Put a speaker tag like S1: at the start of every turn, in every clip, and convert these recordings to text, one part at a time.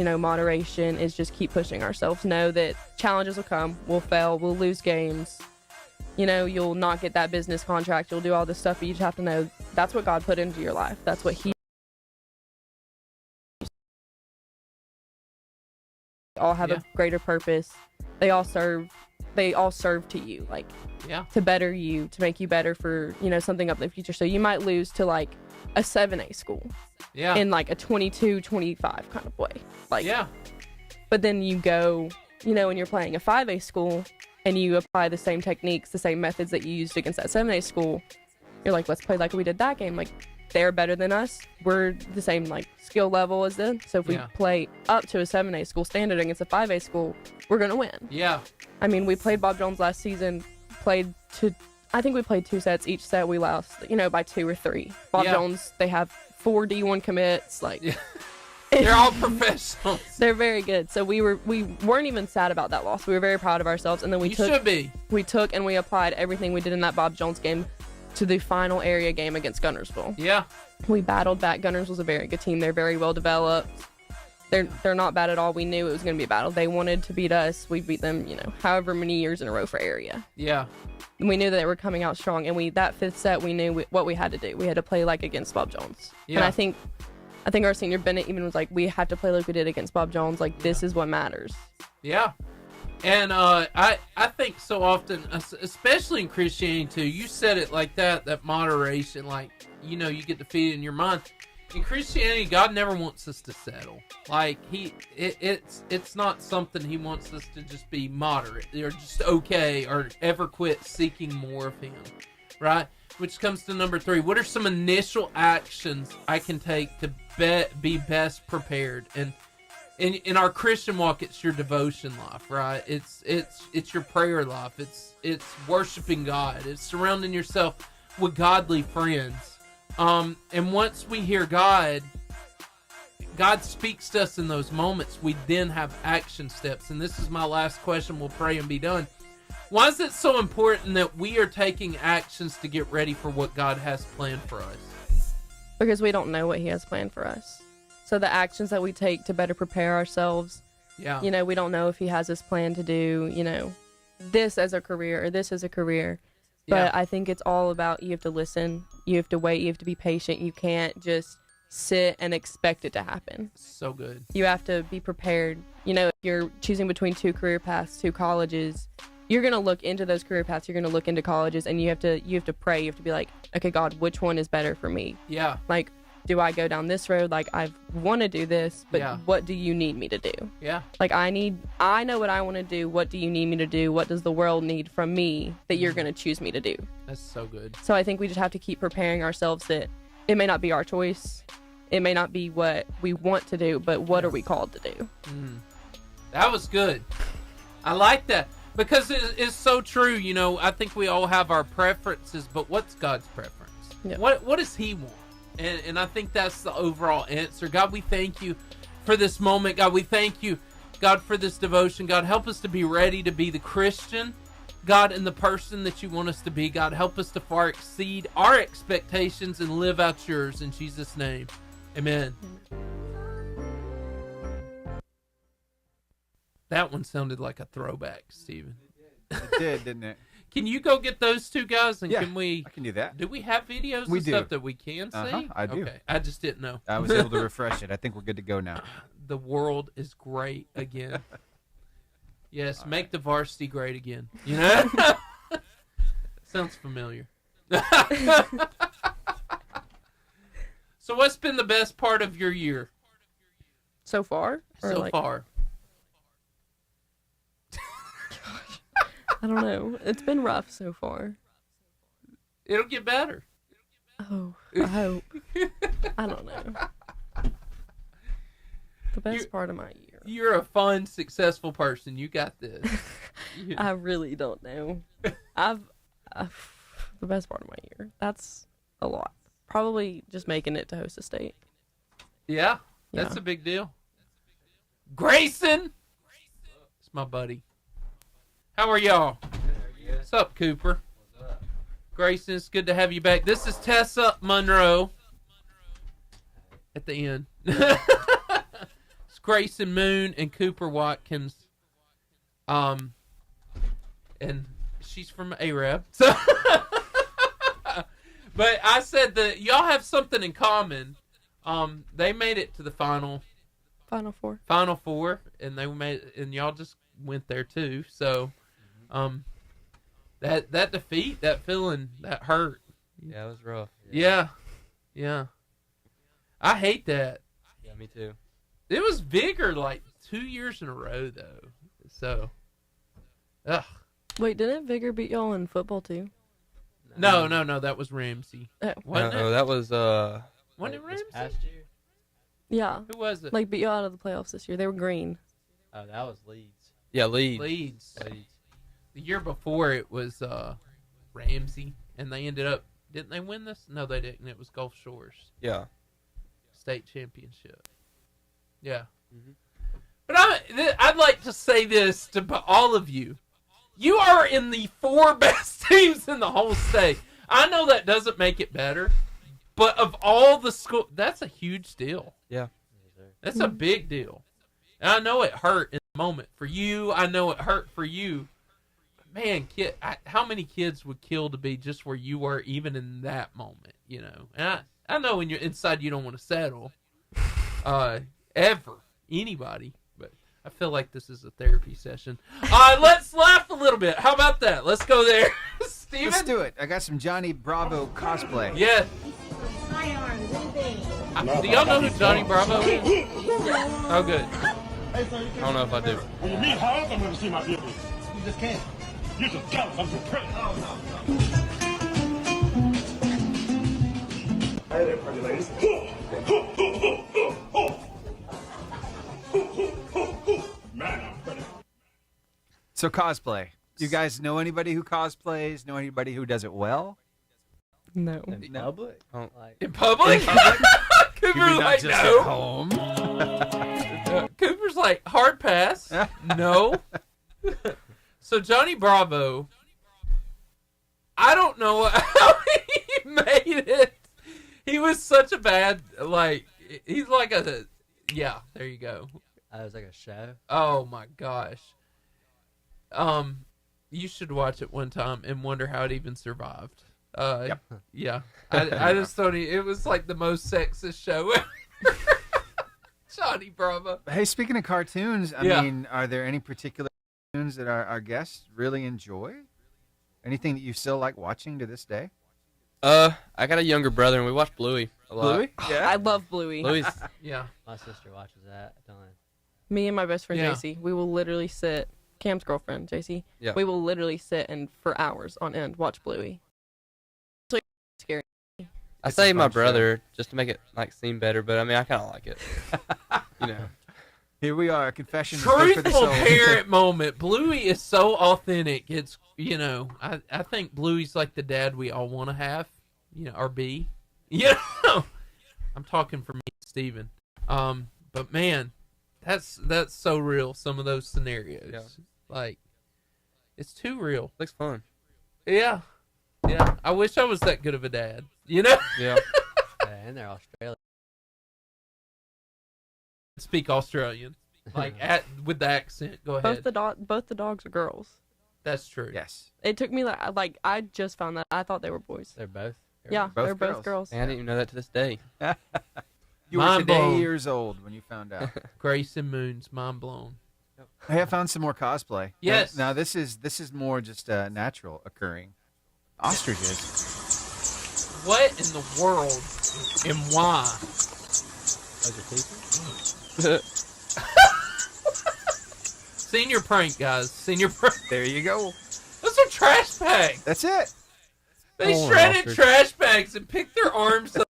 S1: moderation is just keep pushing ourselves. Know that challenges will come. We'll fail. We'll lose games. You'll not get that business contract. You'll do all this stuff, but you just have to know that's what God put into your life. That's what He all have a greater purpose. They all serve to you, to better you, to make you better for, something up in the future. So you might lose to like a 7A school in like a 22-25 kind of way. But then you go, when you're playing a 5A school and you apply the same techniques, the same methods that you used against that 7A school, you're like, let's play like we did that game. Like, they're better than us. We're the same skill level as them. So if we play up to a 7A school standard against a 5A school, we're gonna win.
S2: Yeah.
S1: I mean, we played Bob Jones last season. I think we played 2 sets. Each set we lost, by 2 or 3. Bob Jones, they have 4 D1 commits.
S2: They're all professionals.
S1: They're very good. So we weren't even sad about that loss. We were very proud of ourselves. And then we took and we applied everything we did in that Bob Jones game to the final area game against Guntersville.
S2: Yeah.
S1: We battled back. Guntersville's a very good team. They're very well developed. They're not bad at all. We knew it was going to be a battle. They wanted to beat us. We beat them, however many years in a row for area.
S2: Yeah.
S1: We knew that they were coming out strong. And that 5th set, we knew what we had to do. We had to play like against Bob Jones. Yeah. And I think our senior Bennett even was like, we have to play like we did against Bob Jones. This is what matters.
S2: Yeah. And I think so often, especially in Christianity too, you said it like that moderation, you get defeated in your mind. In Christianity, God never wants us to settle. It's not something He wants us to just be moderate or just okay or ever quit seeking more of Him, right? Which comes to number 3. What are some initial actions I can take to be best prepared? And in our Christian walk, it's your devotion life, right? It's your prayer life. It's worshiping God. It's surrounding yourself with godly friends. And once we hear God speaks to us in those moments. We then have action steps. And this is my last question. We'll pray and be done. Why is it so important that we are taking actions to get ready for what God has planned for us?
S1: Because we don't know what He has planned for us. So the actions that we take to better prepare ourselves, we don't know if He has this plan to do, this as a career or this as a career. But I think it's all about, you have to listen, you have to wait, you have to be patient. You can't just sit and expect it to happen.
S2: So good.
S1: You have to be prepared. If you're choosing between 2 career paths, 2 colleges, you're going to look into those career paths, you're going to look into colleges, and you have to pray. You have to be like, okay, God, which one is better for me?
S2: Yeah.
S1: Do I go down this road? I want to do this, but what do you need me to do?
S2: Yeah.
S1: I know what I want to do. What do you need me to do? What does the world need from me that you're going to choose me to do?
S2: That's so good.
S1: So I think we just have to keep preparing ourselves that it may not be our choice. It may not be what we want to do, but what are we called to do?
S2: That was good. I like that. Because it's so true. I think we all have our preferences, but what's God's preference? Yeah. What does He want? And I think that's the overall answer. God, we thank You for this moment. God, we thank You, God, for this devotion. God, help us to be ready to be the Christian, God, and the person that You want us to be. God, help us to far exceed our expectations and live out Yours. In Jesus' name, amen. That one sounded like a throwback, Stephen.
S3: It did, didn't it?
S2: Can you go get those 2 guys? And can we?
S3: I can do that.
S2: Do we have videos
S3: and
S2: stuff that we can see?
S3: I do.
S2: Okay, I just didn't know.
S3: I was able to refresh it. I think we're good to go now.
S2: The world is great again. Yes, make the varsity great again. Sounds familiar. So what's been the best part of your year?
S1: So far?
S2: So far.
S1: I don't know. It's been rough so far.
S2: It'll get better.
S1: Oh, I hope. I don't know. The best part of my year.
S2: You're a fun, successful person. You got this.
S1: I really don't know. The best part of my year. That's a lot. Probably just making it to host a state.
S2: Yeah, that's a big deal. Grayson! It's my buddy. How are y'all? What's up, Cooper?
S4: What's up?
S2: Grayson, it's good to have you back. This is Tessa Monroe at the end. It's Grayson Moon and Cooper Watkins. And she's from Arab. So but I said that y'all have something in common. They made it to the Final
S1: Four,
S2: and and y'all just went there too. So, that defeat, that feeling, that hurt.
S4: Yeah, it was rough.
S2: Yeah. I hate that.
S4: Yeah, me too.
S2: It was bigger like 2 years in a row though. So, ugh.
S1: Wait, didn't Vigor beat y'all in football too?
S2: No, that was Ramsey. Wasn't it?
S4: That was
S2: Wasn't it Ramsey?
S4: past year.
S1: Yeah.
S2: Who was it?
S1: Like beat y'all out of the playoffs this year. They were green.
S4: Oh, that was Leeds. Yeah, Leeds.
S2: Leeds. The year before it was Ramsey, and they ended up. Didn't they win this? No, they didn't. It was Gulf Shores.
S4: Yeah.
S2: State championship. Yeah.
S4: Mm-hmm.
S2: But I'd like to say this to all of you. You are in the 4 best teams in the whole state. I know that doesn't make it better, but of all the schools, that's a huge deal.
S4: Yeah.
S2: That's a big deal. And I know it hurt in the moment for you. I know it hurt for you. But man, how many kids would kill to be just where you were even in that moment, you know? And I know when you're inside you don't want to settle. Ever. Anybody. But I feel like this is a therapy session. Let's laugh a little bit. How about that? Let's go there. Steven?
S3: Let's do it. I got some Johnny Bravo cosplay.
S2: Yeah. Do y'all know who Johnny Bravo is? Oh, good.
S4: I don't know if I do.
S5: When you meet House, I'm going to see my beauty. You just can't. You're just jealous. I'm too pretty. Oh, no. Hey there, pretty ladies. Man, I'm pretty.
S3: So cosplay. You guys know anybody who cosplays? Know anybody who does it well?
S1: No.
S4: In public?
S2: In public? Cooper's like,
S3: just
S2: no.
S3: at home.
S2: Cooper's like, hard pass. No. So Johnny Bravo, I don't know how he made it. He was such a bad, he's like yeah, there you go.
S4: It was like a show.
S2: Oh my gosh. You should watch it one time and wonder how it even survived.
S3: Yep.
S2: Yeah. I just thought it was like the most sexist show ever. Johnny Bravo.
S3: Hey, speaking of cartoons, I mean, are there any particular cartoons that our guests really enjoy? Anything that you still like watching to this day?
S4: I got a younger brother, and we watch Bluey a lot.
S3: Bluey? Yeah.
S1: I love Bluey.
S4: Bluey's.
S2: Yeah.
S4: My sister watches that.
S1: Me and my best friend
S2: Yeah.
S1: JC, we will literally sit. Cam's girlfriend, JC.
S4: Yeah.
S1: We will literally sit and for hours on end watch Bluey. It's like scary.
S4: I
S3: It's
S4: say
S3: a
S4: my
S3: fun
S4: brother just to make it seem better, but I mean I kind of like it. You know.
S3: Here we are, confession. Good for the
S2: Truthful
S3: soul.
S2: parent moment. Bluey is so authentic. It's, I think Bluey's like the dad we all want to have, or be. I'm talking for me, Steven. But man, that's so real. Some of those scenarios, it's too real.
S4: Looks fun.
S2: Yeah. I wish I was that good of a dad.
S4: Yeah. And they're Australian.
S2: Speak Australian, with the accent. Go ahead.
S1: Both the dogs are girls.
S2: That's true.
S3: Yes.
S1: It took me I just found that. I thought they were boys.
S4: They're both.
S1: Yeah,
S3: Both
S1: they're both girls.
S4: And I didn't even know that to this day.
S3: You were
S2: Mind
S3: today
S2: blown.
S3: years old when you found out.
S2: Grayson Moon's mind blown.
S3: Hey, I found some more cosplay.
S2: Yes.
S3: Now this is more just natural occurring. Ostriches.
S2: What in the world and why? Senior prank, guys. Senior prank.
S3: There you go.
S2: Those are trash bags.
S3: That's it.
S2: They
S4: Oh,
S2: shredded
S4: ostrich.
S2: trash bags and picked their arms up.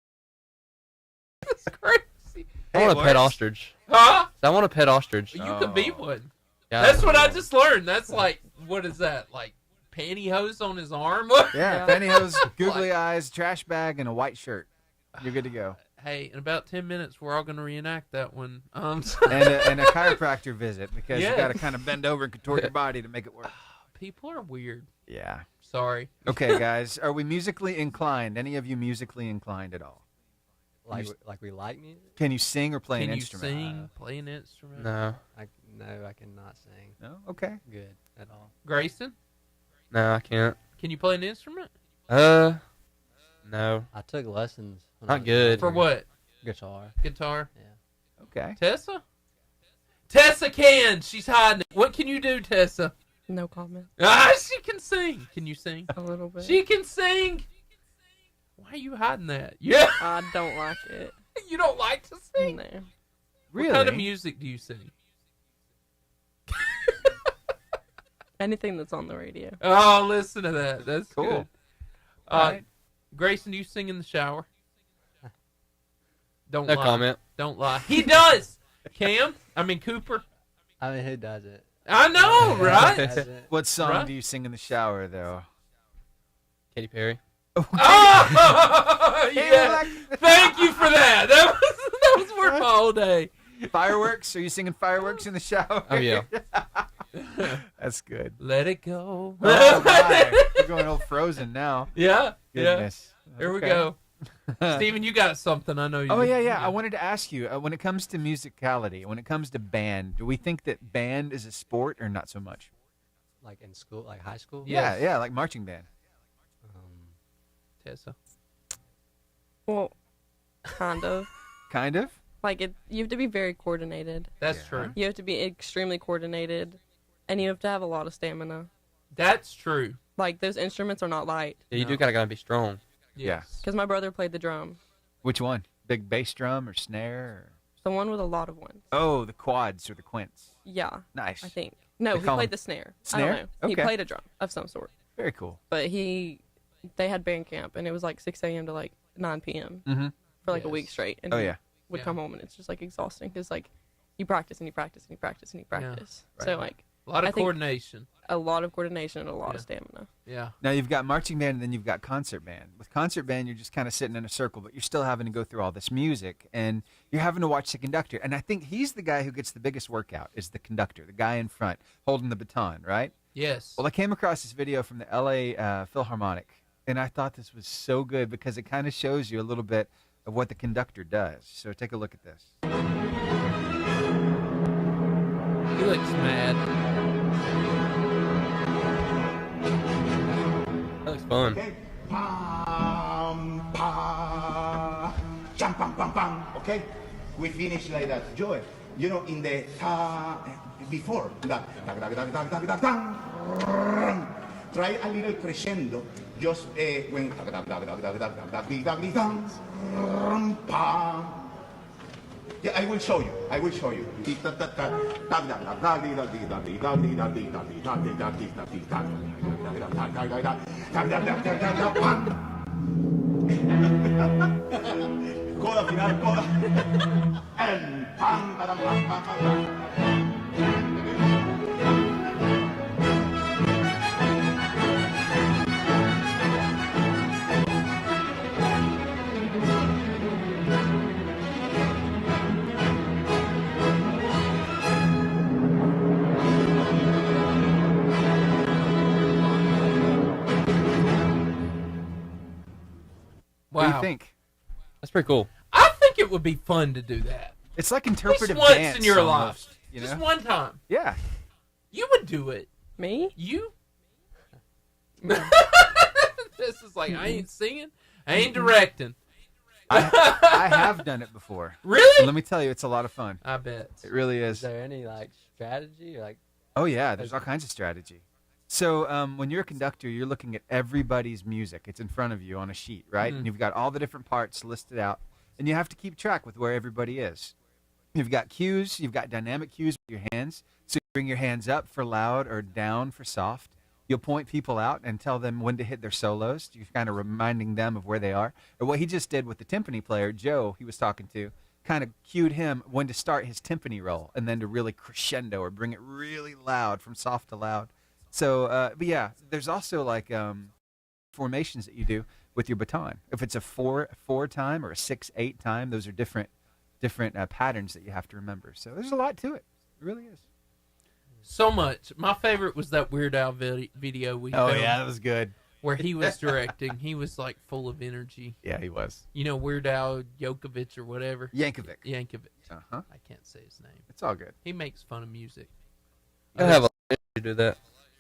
S2: That's crazy.
S4: I
S3: Hey,
S4: want
S3: it
S4: a pet
S3: works.
S4: ostrich.
S2: Huh?
S4: I want a pet ostrich.
S2: You could be one.
S4: Yeah,
S2: That's what I just learned. That's what is that? Like pantyhose on his arm?
S3: Yeah, pantyhose, googly eyes, trash bag, and a white shirt. You're good to go.
S2: Hey, in about 10 minutes, we're all going to reenact that one.
S3: And a chiropractor visit because
S2: Yeah.
S3: you got to kind of bend over and contort your body to make it work.
S2: People are weird.
S3: Yeah.
S2: Sorry.
S3: Okay, guys, are we musically inclined? Any of you musically inclined at all?
S6: Like we like music?
S3: Can you sing or play
S2: Can
S3: an
S2: you
S3: instrument?
S2: sing, play an instrument?
S4: No.
S6: No, I cannot sing.
S3: No. Okay.
S6: Good at all.
S2: Grayson,
S4: No, I can't.
S2: can you play an instrument?
S4: No.
S6: I took lessons. When
S4: Not
S6: I was
S4: good.
S2: For
S6: younger.
S2: what?
S6: Guitar.
S2: Guitar?
S6: Yeah.
S3: Okay.
S2: Tessa? Tessa can. She's hiding it. What can you do, Tessa?
S1: No comment.
S2: Ah, she can sing. Can you sing?
S1: A little bit.
S2: She can sing. Why are you hiding that? Yeah.
S1: I don't like it.
S2: You don't like to sing?
S1: No.
S3: Really?
S2: What kind of music do you sing?
S1: Anything that's on the radio.
S2: Oh, listen to that. That's
S3: Cool.
S2: good.
S3: All right.
S2: Grayson, do you sing in the shower? Don't
S4: No
S2: lie.
S4: comment.
S2: Don't lie. He does. Cooper.
S6: I mean, who does it?
S2: I know,
S6: Who
S2: right?
S6: does it?
S3: What song
S2: Right?
S3: do you sing in the shower, though?
S4: Katy Perry.
S2: Oh, yeah. Thank you for that. That was worth my whole day.
S3: Fireworks? Are you singing fireworks in the shower?
S4: Oh, yeah.
S3: That's good.
S2: Let it go.
S3: Oh, my. We're going old Frozen now.
S2: Yeah.
S3: Goodness.
S2: Yeah. Here we
S3: Okay.
S2: go. Steven, you got something. I know you.
S3: Oh, yeah. I wanted to ask you, when it comes to musicality, when it comes to band, do we think that band is a sport or not so much?
S6: Like in school, like high school?
S2: Yes.
S3: Yeah, like marching band.
S2: Tessa.
S1: Well, kind of.
S3: Kind of?
S1: Like you have to be very coordinated.
S2: That's
S3: Yeah.
S2: true.
S1: You have to be extremely coordinated, and you have to have a lot of stamina.
S2: That's true.
S1: Like those instruments are not light.
S4: Yeah, you
S2: No.
S4: do gotta be strong.
S3: Yeah.
S2: Yes.
S1: Because my brother played the drum,
S3: Which one? Big bass drum or snare? Or...
S1: the one with a lot of ones.
S3: Oh, the quads or the quints.
S1: Yeah,
S3: Nice.
S1: I think. No,
S3: They
S1: he
S3: call
S1: played
S3: them
S1: the snare. I
S3: snare?
S1: don't know. He
S3: Okay.
S1: played a drum of some sort.
S3: Very cool.
S1: But they had band camp, and it was like 6 a.m. to like 9 p.m.
S3: Mm-hmm.
S1: for like a
S2: Yes.
S1: week straight. And
S3: Oh,
S1: he
S3: yeah.
S1: would
S2: Yeah.
S1: come home, and it's just like exhausting because like you practice and you practice and you practice and you practice.
S3: Right.
S1: So like
S2: A lot
S1: I
S2: of
S1: think-
S2: coordination.
S1: a lot of coordination and a lot
S2: Yeah.
S1: of stamina.
S2: Yeah.
S3: Now you've got marching band and then you've got concert band. With concert band, you're just kind of sitting in a circle, but you're still having to go through all this music and you're having to watch the conductor. And I think he's the guy who gets the biggest workout is the conductor, the guy in front holding the baton, right?
S2: Yes.
S3: Well, I came across this video from the LA Philharmonic and I thought this was so good because it kind of shows you a little bit of what the conductor does. So take a look at this.
S2: He looks mad.
S4: That looks fun.
S5: Okay? Pam, pa, jam, pam, pam, pam. Okay? We finish like that. Joy, you know, in the before that, try a little crescendo. Just when pam. Yeah, I will show you. I will show you. Coda final, coda. And pam, pam, pam, pam, pam.
S3: What do
S2: Wow.
S3: you think?
S4: That's pretty cool.
S2: I think it would be fun to do that.
S3: It's like
S2: Just
S3: interpretive
S2: once
S3: dance
S2: in your
S3: almost,
S2: life.
S3: you
S2: Just
S3: know?
S2: one time.
S3: Yeah.
S2: You would do it.
S1: Me?
S2: You? This is like, I ain't singing. I ain't directing.
S3: I have done it before. And
S2: Really?
S3: let me tell you, it's a lot of fun.
S2: I bet.
S3: It really
S6: Is
S3: is.
S6: there any like strategy or like?
S3: Oh yeah, there's all kinds of strategy. So when you're a conductor, you're looking at everybody's music. It's in front of you on a sheet, right? And you've got all the different parts listed out, and you have to keep track with where everybody is. You've got cues. You've got dynamic cues with your hands. So you bring your hands up for loud or down for soft. You'll point people out and tell them when to hit their solos. You're kind of reminding them of where they are. Or what he just did with the timpani player, Joe, he was talking to, kind of cued him when to start his timpani roll and then to really crescendo or bring it really loud from soft to loud. So, but yeah, there's also like formations that you do with your baton. If it's a 4/4 time or a 6/8 time, those are different patterns that you have to remember. So there's a lot to it. It really is.
S2: So much. My favorite was that Weird Al video we
S3: Oh
S2: filmed.
S3: yeah, that was good.
S2: where he was directing. He was like full of energy.
S3: Yeah, he was.
S2: You know, Weird Al Yankovic or whatever.
S3: Yankovic.
S2: I can't say his name.
S3: It's all good.
S2: He makes fun of music.
S4: I have a lot to do that.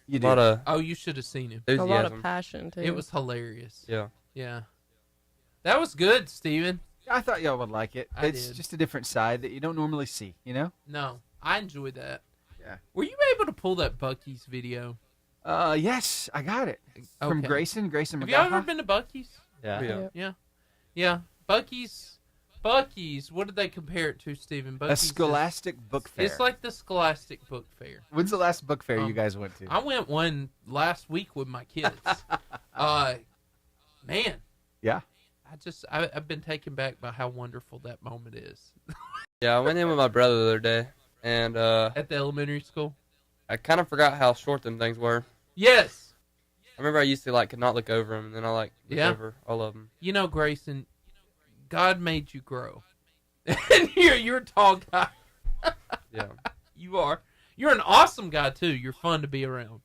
S3: You do.
S4: A lot of
S2: Oh, you should have seen him.
S1: A lot
S4: enthusiasm.
S1: of passion too.
S2: It was hilarious.
S4: Yeah.
S2: Yeah. That was good, Steven.
S3: I thought y'all would like it.
S2: I
S3: It's
S2: did.
S3: just a different side that you don't normally see, you know?
S2: No, I enjoyed that.
S3: Yeah.
S2: Were you able to pull that Bucky's video?
S3: Yes, I got it. From
S2: Okay.
S3: Grayson
S2: Have y'all ever been to Bucky's?
S6: Yeah.
S4: Yeah.
S1: Yeah.
S2: Yeah. Bucky's. What did they compare it to, Steven?
S3: A
S2: Bucky's
S3: Scholastic book fair.
S2: It's like the Scholastic Book Fair.
S3: When's the last book fair you guys went to?
S2: I went one last week with my kids. Man.
S3: Yeah.
S2: I've been taken back by how wonderful that moment is.
S4: Yeah, I went in with my brother the other day, and
S2: At the elementary school?
S4: I kind of forgot how short them things were.
S2: Yes.
S4: I remember I used to could not look over them, and then I looked
S2: Yeah.
S4: over all of them.
S2: You know, Grayson, God made you grow. And you're a tall guy.
S4: Yeah.
S2: You are. You're an awesome guy, too. You're fun to be around.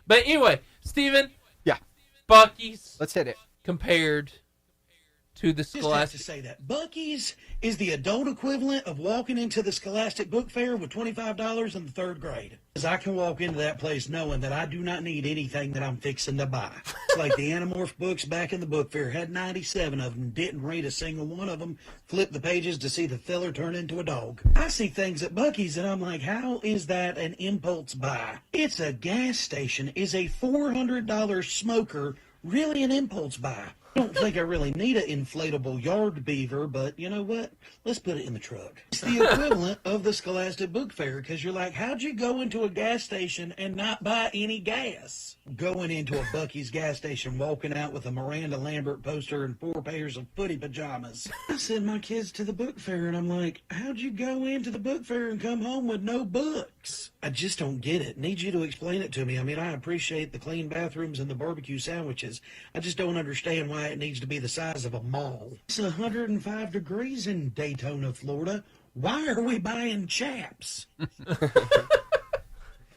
S2: But anyway, Steven.
S3: Yeah.
S2: Bucky's
S3: Let's hit it.
S2: compared to the
S5: Just have to
S2: Scholastic.
S5: say that Bucky's is the adult equivalent of walking into the Scholastic Book Fair with $25 in the third grade. Because I can walk into that place knowing that I do not need anything that I'm fixing to buy. It's like the Animorph books back in the book fair. Had 97 of them. Didn't read a single one of them. Flipped the pages to see the filler turn into a dog. I see things at Bucky's and I'm like, how is that an impulse buy? It's a gas station. Is a $400 smoker really an impulse buy? I don't think I really need an inflatable yard beaver, but you know what? Let's put it in the truck. It's the equivalent of the Scholastic Book Fair, because you're like, how'd you go into a gas station and not buy any gas? Going into a Bucky's gas station, walking out with a Miranda Lambert poster and 4 pairs of footy pajamas. I send my kids to the book fair, and I'm like, how'd you go into the book fair and come home with no books? I just don't get it. Need you to explain it to me. I mean, I appreciate the clean bathrooms and the barbecue sandwiches. I just don't understand why it needs to be the size of a mall. It's 105 degrees in Daytona, Florida. Why are we buying chaps?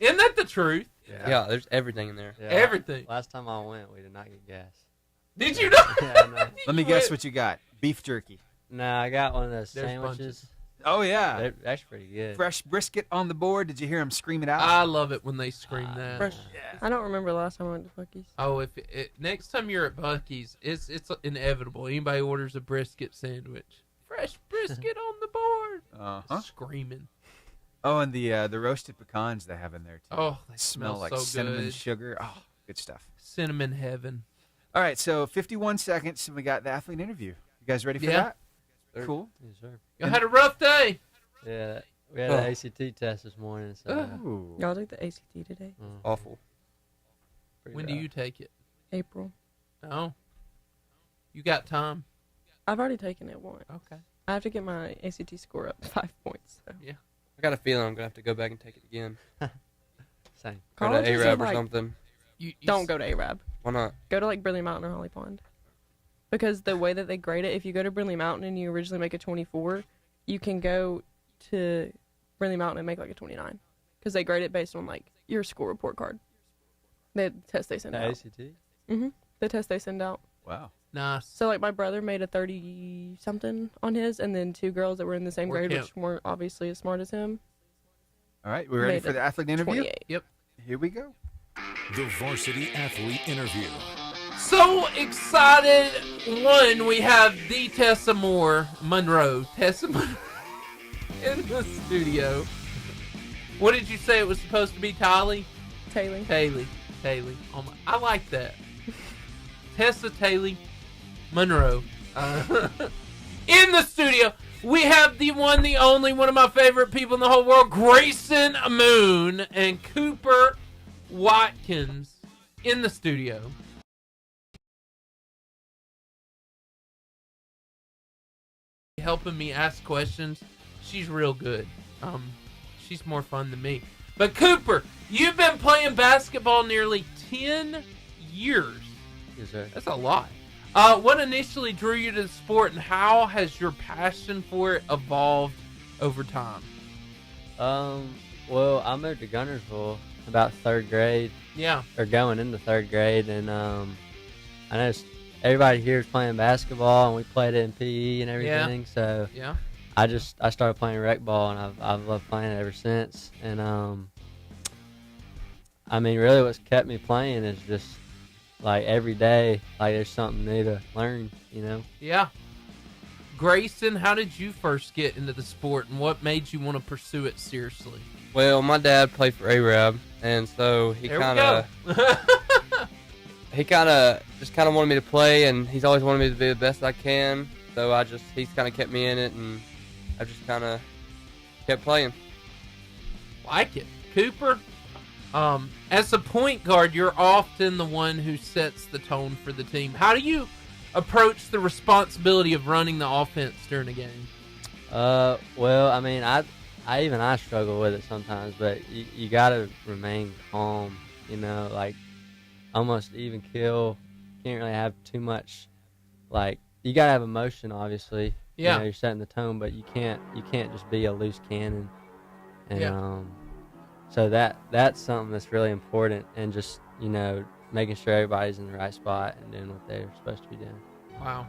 S2: Isn't that the truth?
S4: Yeah, there's everything in there.
S6: Yeah.
S2: Everything.
S6: Last time I went, we did not get gas.
S2: Did you know?
S6: Yeah, no.
S3: Let me guess what you got. Beef jerky.
S6: No, I got one of those
S2: There's
S6: sandwiches.
S3: Oh, yeah.
S6: They're actually pretty good.
S3: Fresh brisket on the board. Did you hear him scream it out?
S2: I love it when they scream that.
S1: Fresh. I don't remember the last time I went to Bucky's.
S2: Oh, next time you're at Bucky's, it's inevitable. Anybody orders a brisket sandwich, fresh brisket on the board,
S3: Uh-huh.
S2: screaming.
S3: Oh, and the roasted pecans they have in there, too.
S2: Oh, they
S3: smell like
S2: so
S3: cinnamon
S2: good.
S3: sugar. Oh, good stuff.
S2: Cinnamon heaven.
S3: All right, so 51 seconds, and we got the athlete interview. You guys ready for
S2: Yeah.
S3: that? Cool.
S6: Yes, sir.
S2: You had a rough day.
S6: Yeah, we had an ACT test this morning. So,
S3: Ooh.
S1: Y'all took the ACT today?
S4: Awful.
S6: pretty
S2: When do
S6: rough.
S2: you take it?
S1: April.
S2: Oh, you got time.
S1: I've already taken it once.
S2: Okay.
S1: I have to get my ACT score up 5 points. So.
S2: Yeah.
S4: I got a feeling I'm gonna have to go back and take it again.
S6: Same.
S4: Go to
S1: Colleges are
S4: Arab or
S1: like-
S4: something.
S2: You
S1: Don't go to Arab.
S4: Why not?
S1: Go to like Brindley Mountain or Holly Pond. Because the way that they grade it, if you go to Brindley Mountain and you originally make a 24, you can go to Brindley Mountain and make like a 29. Because they grade it based on like your school report card. The test they send
S6: The
S1: out.
S6: ACT?
S1: Mm-hmm. The test they send out.
S3: Wow.
S2: Nice.
S1: So like my brother made a 30 something on his, and then 2 girls that were in the same grade, which weren't obviously as smart as him.
S3: All right, we ready
S1: Made
S3: for the athlete interview?
S1: 28.
S2: Yep.
S3: Here we go.
S7: The Varsity Athlete Interview.
S2: So excited! One, we have the Tessa Monroe in the studio. What did you say it was supposed to be, Tylee?
S1: Taylor.
S2: Taylor. Oh I like that. Tessa Taylor Monroe. In the studio, we have the one, the only, one of my favorite people in the whole world, Grayson Moon and Cooper Watkins in the studio. Helping me ask questions. She's real good. She's more fun than me. But Cooper, you've been playing basketball nearly 10 years.
S6: Yes, sir.
S2: That's a lot. What initially drew you to the sport, and how has your passion for it evolved over time?
S6: Well, I moved to Guntersville about 3rd grade,
S2: Yeah.
S6: or going into 3rd grade, and I know everybody here is playing basketball, and we played it in PE and everything.
S2: Yeah.
S6: So
S2: Yeah.
S6: I started playing rec ball, and I've loved playing it ever since. And I mean, really, what's kept me playing is just like every day, like there's something new to learn, you know?
S2: Yeah. Grayson, how did you first get into the sport, and what made you want to pursue it seriously?
S4: Well, my dad played for Arab, and so he kind of just wanted me to play, and he's always wanted me to be the best I can. So he's kind of kept me in it, and I just kind of kept playing.
S2: Like it. Cooper, as a point guard, you're often the one who sets the tone for the team. How do you approach the responsibility of running the offense during a game?
S6: Well, I mean, I struggle with it sometimes, but you gotta remain calm, you know, like almost even kill. Can't really have too much, like, you gotta have emotion, obviously.
S2: Yeah.
S6: You know, you're setting the tone, but you can't just be a loose cannon. And so that's something that's really important, and just, you know, making sure everybody's in the right spot and doing what they're supposed to be doing.
S2: Wow.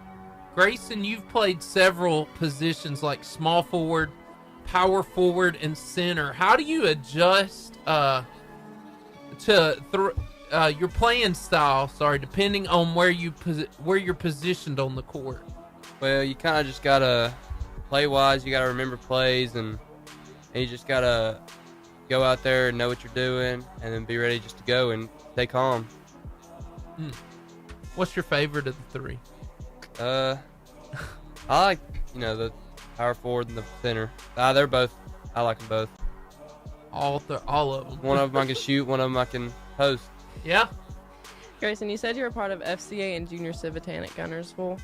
S2: Grayson, you've played several positions like small forward, power forward, and center. How do you adjust to your playing style, depending on where you're positioned on the court?
S4: Well, you kind of just got to play wise. You got to remember plays, and you just got to go out there and know what you're doing, and then be ready just to go and stay calm.
S2: What's your favorite of the three?
S4: I like, you know, the power forward and the center. They're both. I like them both.
S2: All of them.
S4: One of them I can shoot. One of them I can post.
S2: Yeah.
S1: Grayson, you said you were part of FCA and Junior Civitan at Guntersville.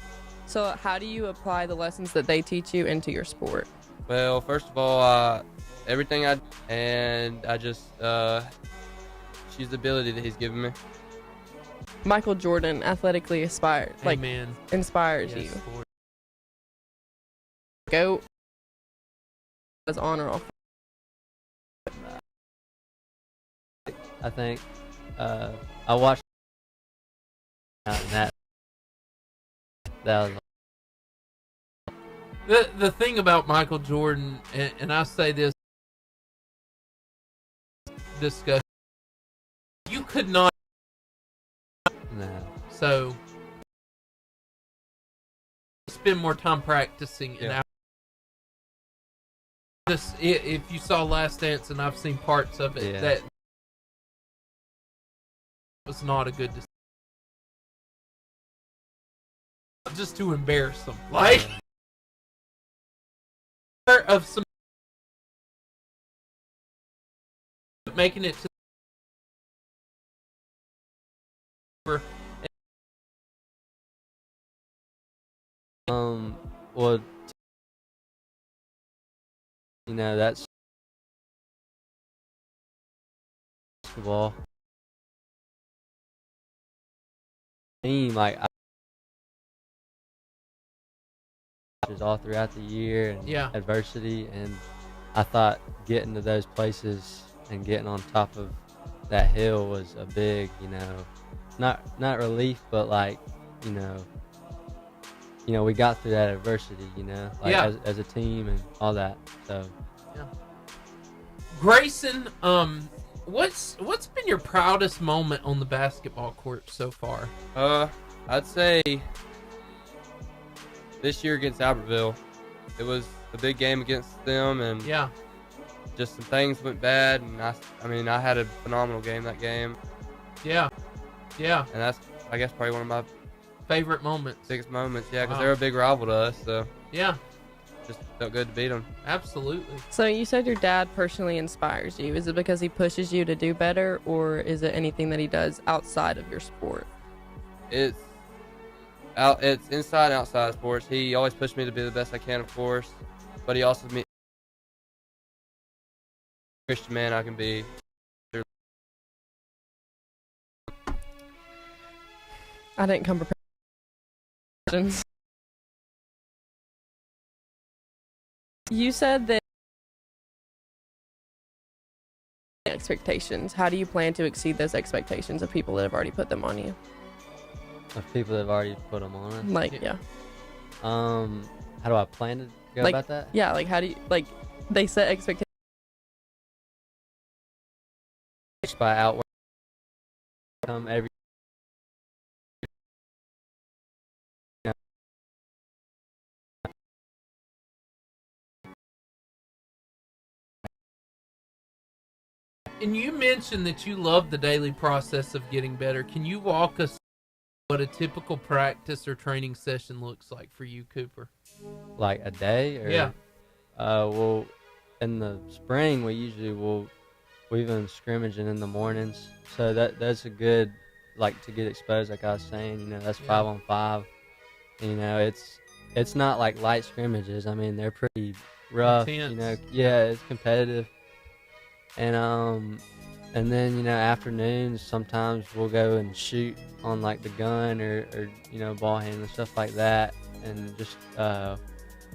S1: So how do you apply the lessons that they teach you into your sport?
S4: Well, first of all, everything I just use the ability that he's given me.
S1: Michael Jordan athletically inspires
S2: Yes,
S1: you.
S2: Lord.
S1: Go as on or off.
S6: I think I watched that was
S2: The thing about Michael Jordan, and I say this discussion, you could not.
S6: no.
S2: So spend more time practicing.
S4: Yeah.
S2: And if you saw Last Dance, and I've seen parts of it, that was not a good decision. Just to embarrass them, like of some making it to
S6: well, you know, that's basketball team, like all throughout the year, and adversity, and I thought getting to those places and getting on top of that hill was a big, you know, not relief, but like, you know, we got through that adversity, you know, like as a team and all that. So
S2: Grayson, what's been your proudest moment on the basketball court so far?
S4: I'd say this year against Albertville. It was a big game against them, and just some things went bad, and I had a phenomenal game that game.
S2: Yeah.
S4: And that's, I guess, probably one of my
S2: favorite moments.
S4: Biggest moments, because they're a big rival to us, so
S2: yeah,
S4: just felt good to beat them.
S2: Absolutely.
S1: So you said your dad personally inspires you. Is it because he pushes you to do better, or is it anything that he does outside of your sport?
S4: It's inside and outside of sports. He always pushed me to be the best I can, of course, but he also me Christian man I can be.
S1: I didn't come prepared. You said that expectations. How do you plan to exceed those expectations of people that have already put them on you?
S6: Of people that have already put them on us?
S1: Like, yeah.
S6: How do I plan to go about that?
S1: Yeah, like, how do you, like, they set expectations.
S6: By outwork every.
S2: And you mentioned that you love the daily process of getting better. Can you walk us what a typical practice or training session looks like for you, Cooper?
S6: Like a day? Or,
S2: yeah.
S6: Well, in the spring, we've been scrimmaging in the mornings. So that's a good, like, to get exposed, like I was saying, you know, that's 5-on-5. You know, it's not like light scrimmages. I mean, they're pretty rough,
S2: intense.
S6: You know. Yeah, it's competitive. And then, you know, afternoons, sometimes we'll go and shoot on, like, the gun or you know, ball handling, stuff like that, and just kind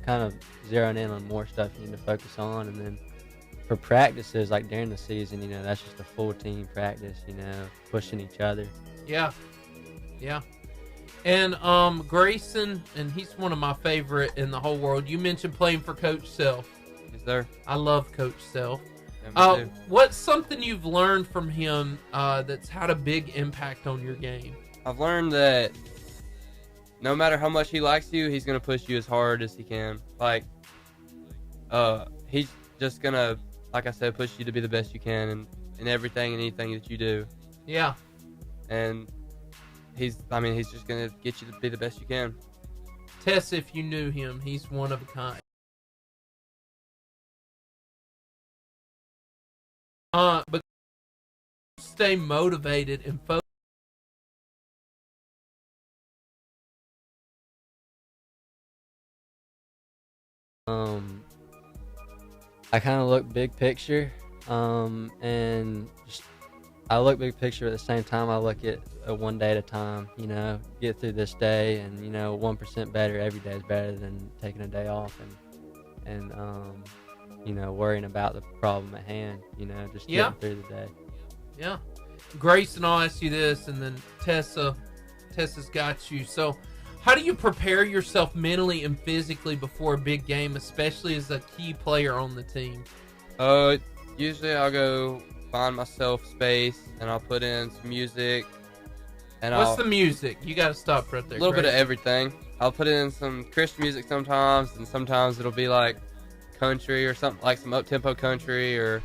S6: of zeroing in on more stuff you need to focus on. And then for practices, like during the season, you know, that's just a full team practice, you know, pushing each other.
S2: Yeah. Yeah. And Grayson, and he's one of my favorite in the whole world. You mentioned playing for Coach Self.
S4: Yes, sir.
S2: I love Coach Self.
S4: Yeah,
S2: what's something you've learned from him that's had a big impact on your game?
S4: I've learned that no matter how much he likes you, he's going to push you as hard as he can. Like, he's just going to, like I said, push you to be the best you can in everything and anything that you do.
S2: Yeah.
S4: And he's just going to get you to be the best you can.
S2: Tess, if you knew him, he's one of a kind. But stay motivated and focused.
S6: I kind of look big picture, and just I look big picture at the same time. I look at one day at a time. You know, get through this day, and you know, 1% better every day is better than taking a day off and you know, worrying about the problem at hand. You know, just getting through the day.
S2: Yeah. Grayson, I'll ask you this, and then Tessa's got you. So, how do you prepare yourself mentally and physically before a big game, especially as a key player on the team?
S4: Usually I'll go find myself space, and I'll put in some music. And
S2: What's the music? You got to stop right there.
S4: A little bit of everything. I'll put in some Christian music sometimes, and sometimes it'll be like country or something, like some up-tempo country, or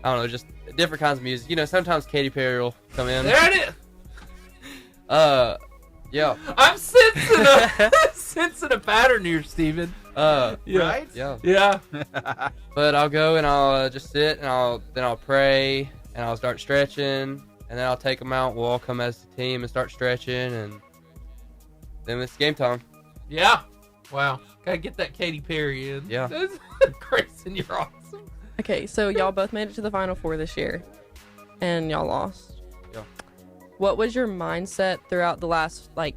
S4: I don't know, just different kinds of music. You know, sometimes Katy Perry will come in.
S2: There it is.
S4: Yeah.
S2: I'm sensing a pattern here, Steven.
S3: Right?
S4: Yeah.
S2: Yeah.
S4: But I'll go and I'll just sit and I'll pray and I'll start stretching, and then I'll take them out. We'll all come as a team and start stretching, and then it's game time.
S2: Yeah. Wow. Gotta get that Katy Perry in.
S4: Yeah.
S2: Grayson, you're awesome.
S1: Okay, so y'all both made it to the Final Four this year, and y'all lost.
S4: Yeah.
S1: What was your mindset throughout the last, like,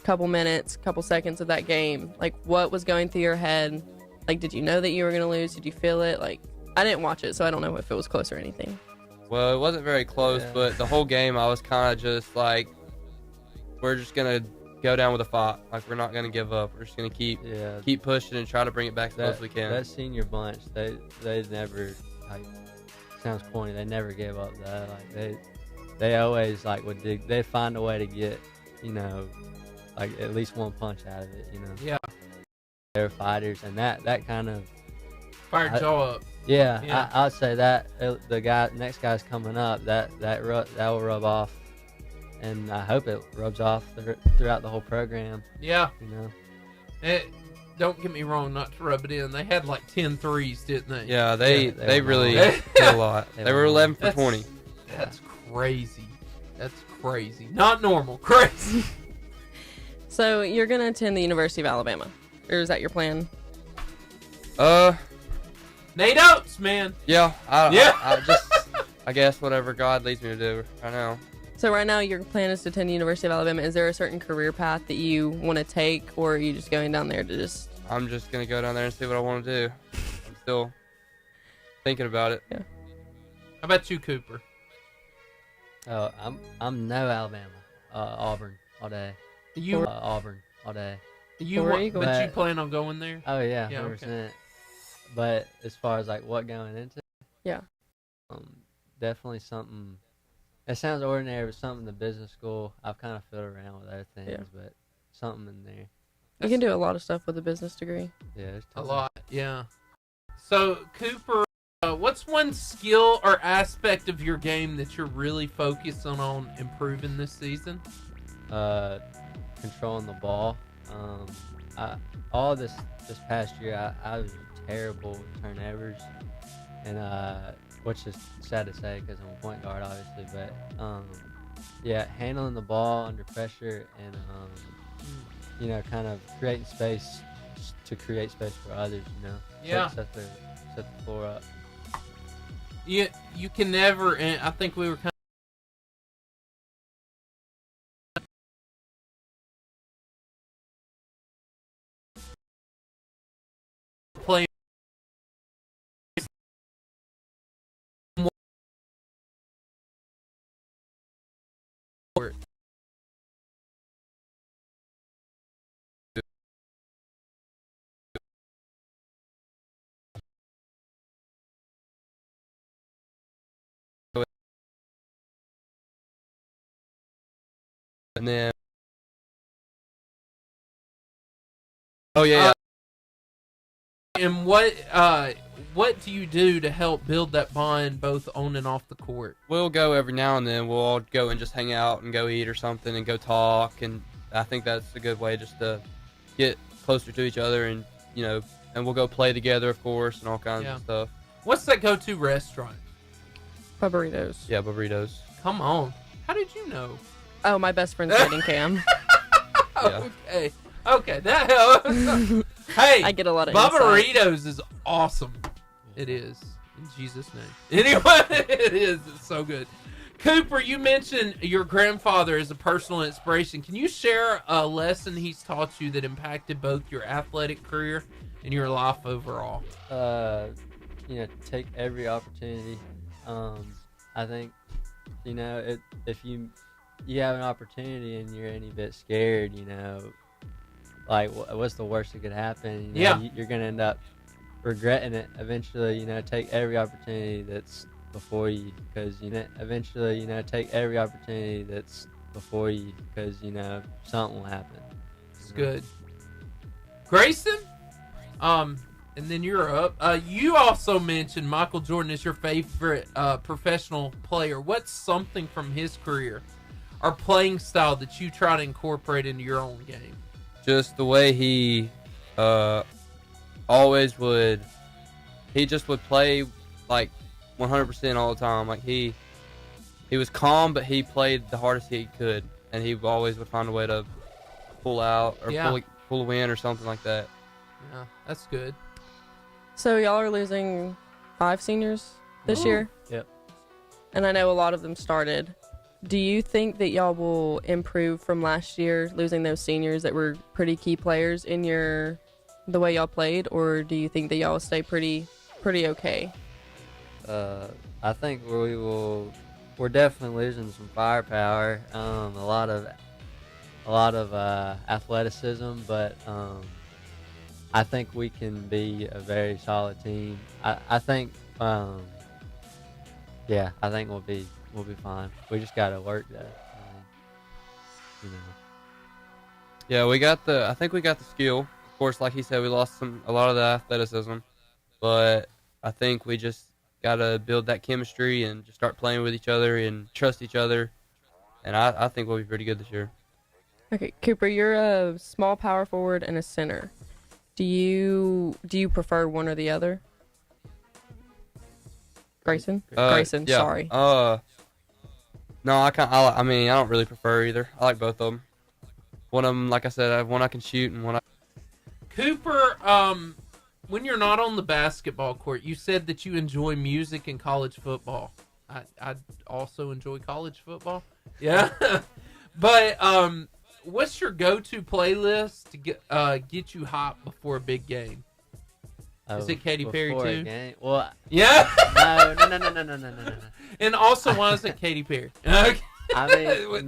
S1: couple minutes, couple seconds of that game? Like, what was going through your head? Like, did you know that you were going to lose? Did you feel it? Like, I didn't watch it, so I don't know if it was close or anything.
S4: Well, it wasn't very close, but the whole game I was kind of just like, we're just going to go down with a fight. Like, we're not going to give up. We're just going to keep pushing and try to bring it back as close as we can.
S6: That senior bunch, they never, like, sounds corny, they never gave up that. Like, they always, like, they'd find a way to get, you know, like, at least one punch out of it, you know.
S2: Yeah.
S6: They're fighters, and that kind of
S2: fired y'all up.
S6: Yeah. I'd say that the next guy's coming up, that will rub off, and I hope it rubs off throughout the whole program.
S2: Yeah.
S6: You know.
S2: Don't get me wrong, not to rub it in. They had like 10 threes, didn't they?
S4: Yeah, they really did a lot. They were 11 for 20.
S2: That's crazy. That's crazy. Not normal. Crazy.
S1: So you're going to attend the University of Alabama, or is that your plan?
S2: Nate Oates, man.
S4: Yeah. I guess whatever God leads me to do right now.
S1: So right now your plan is to attend the University of Alabama. Is there a certain career path that you want to take, or are you just going down there to just...
S4: I'm just going to go down there and see what I want to do. I'm still thinking about it.
S1: Yeah.
S2: How about you, Cooper?
S6: Oh, I'm no Alabama. Auburn all day.
S2: You
S6: Auburn all day.
S2: But you plan on going there?
S6: Oh yeah, 100%.
S2: Okay.
S6: But as far as like what going into,
S1: yeah,
S6: definitely something. It sounds ordinary, but something in the business school. I've kind of fiddled around with other things, but something in there.
S1: You can do a lot of stuff with a business degree.
S6: Yeah, there's
S2: a lot. Yeah. So Cooper, what's one skill or aspect of your game that you're really focusing on improving this season?
S6: Controlling the ball. All this past year, I was terrible with turnovers, and which is sad to say because I'm a point guard, obviously. But yeah, handling the ball under pressure and kind of creating space to create space for others. Set the floor up.
S2: You can never, and I think we were kind of playing.
S4: And then, yeah.
S2: And what do you do to help build that bond both on and off the court?
S4: We'll go every now and then. We'll all go and just hang out and go eat or something and go talk. And I think that's a good way just to get closer to each other and and we'll go play together, of course, and all kinds of stuff.
S2: What's that go-to restaurant?
S1: Burritos.
S4: Yeah, burritos.
S2: Come on. How did you know?
S1: Oh, my best friend's dating Cam.
S2: Okay. Okay, that helps. Hey,
S1: I get a lot of
S2: Burritos is awesome. It is. In Jesus' name. Anyway, it is. It's so good. Cooper, you mentioned your grandfather as a personal inspiration. Can you share a lesson he's taught you that impacted both your athletic career and your life overall?
S6: Take every opportunity. I think, if you have an opportunity and you're any bit scared, like what's the worst that could happen? You're gonna end up regretting it eventually. Take every opportunity that's before you, because eventually take every opportunity that's before you, because something will happen.
S2: It's good. Grayson, and then you're up. You also mentioned Michael Jordan is your favorite professional player. What's something from his career or playing style that you try to incorporate into your own game?
S4: Just the way he always would. He just would play like 100% all the time. Like he was calm, but he played the hardest he could, and he always would find a way to pull out or pull a win or something like that.
S2: Yeah, that's good.
S1: So y'all are losing 5 seniors this year?
S6: Yep.
S1: And I know a lot of them started. Do you think that y'all will improve from last year, losing those seniors that were pretty key players in the way y'all played, or do you think that y'all will stay pretty okay?
S6: I think we're definitely losing some firepower, a lot of athleticism, but I think we can be a very solid team. I think I think we'll be fine. We just gotta work that.
S4: Yeah, I think we got the skill. Of course, like he said, we lost a lot of the athleticism, but I think we just gotta build that chemistry and just start playing with each other and trust each other. And I think we'll be pretty good this year.
S1: Okay, Cooper, you're a small power forward and a center. Do you prefer one or the other? Grayson? Grayson,
S4: yeah.
S1: Sorry.
S4: No, I don't really prefer either. I like both of them. One of them, like I said, I have one I can shoot and one
S2: Cooper, when you're not on the basketball court, you said that you enjoy music and college football. I also enjoy college football. Yeah. But what's your go-to playlist to get you hot before a big game? Is it Katy Perry too?
S6: Game? Well,
S2: yeah.
S6: No.
S2: And also, why is it Katy Perry? Okay.
S6: I mean,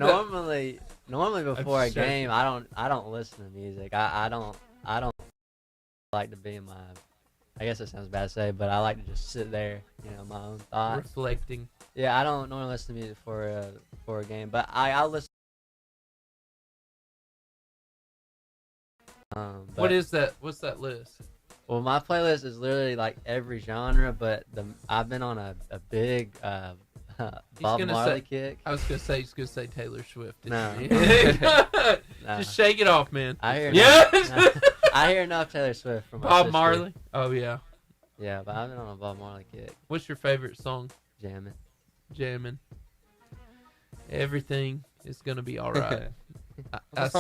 S6: normally before a game, I don't listen to music. I don't like to be in my. I guess it sounds bad to say, but I like to just sit there, my own thoughts,
S2: reflecting.
S6: Yeah, I don't normally listen to music for a game, but I listen.
S2: What is that? What's that list?
S6: Well, my playlist is literally like every genre, but I've been on a big Bob Marley kick.
S2: I was gonna say he's gonna say Taylor Swift.
S6: No.
S2: Just shake it off, man.
S6: I hear I hear enough Taylor Swift from
S2: Bob Marley. Oh yeah.
S6: Yeah, but I've been on a Bob Marley kick.
S2: What's your favorite song?
S6: Jammin'.
S2: Everything is gonna be all right. I've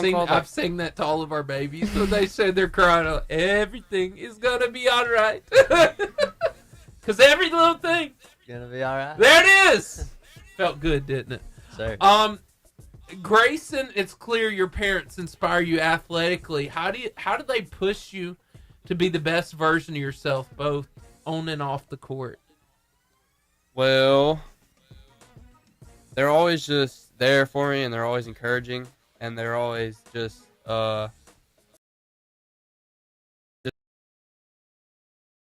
S2: sang that to all of our babies when they said they're crying. Everything is gonna be all right. Because every little thing
S6: gonna be all right.
S2: There it is. Felt good, didn't it?
S6: Sir.
S2: Grayson, it's clear your parents inspire you athletically. How do they push you to be the best version of yourself, both on and off the court?
S4: Well, they're always just there for me, and they're always encouraging, and they're always just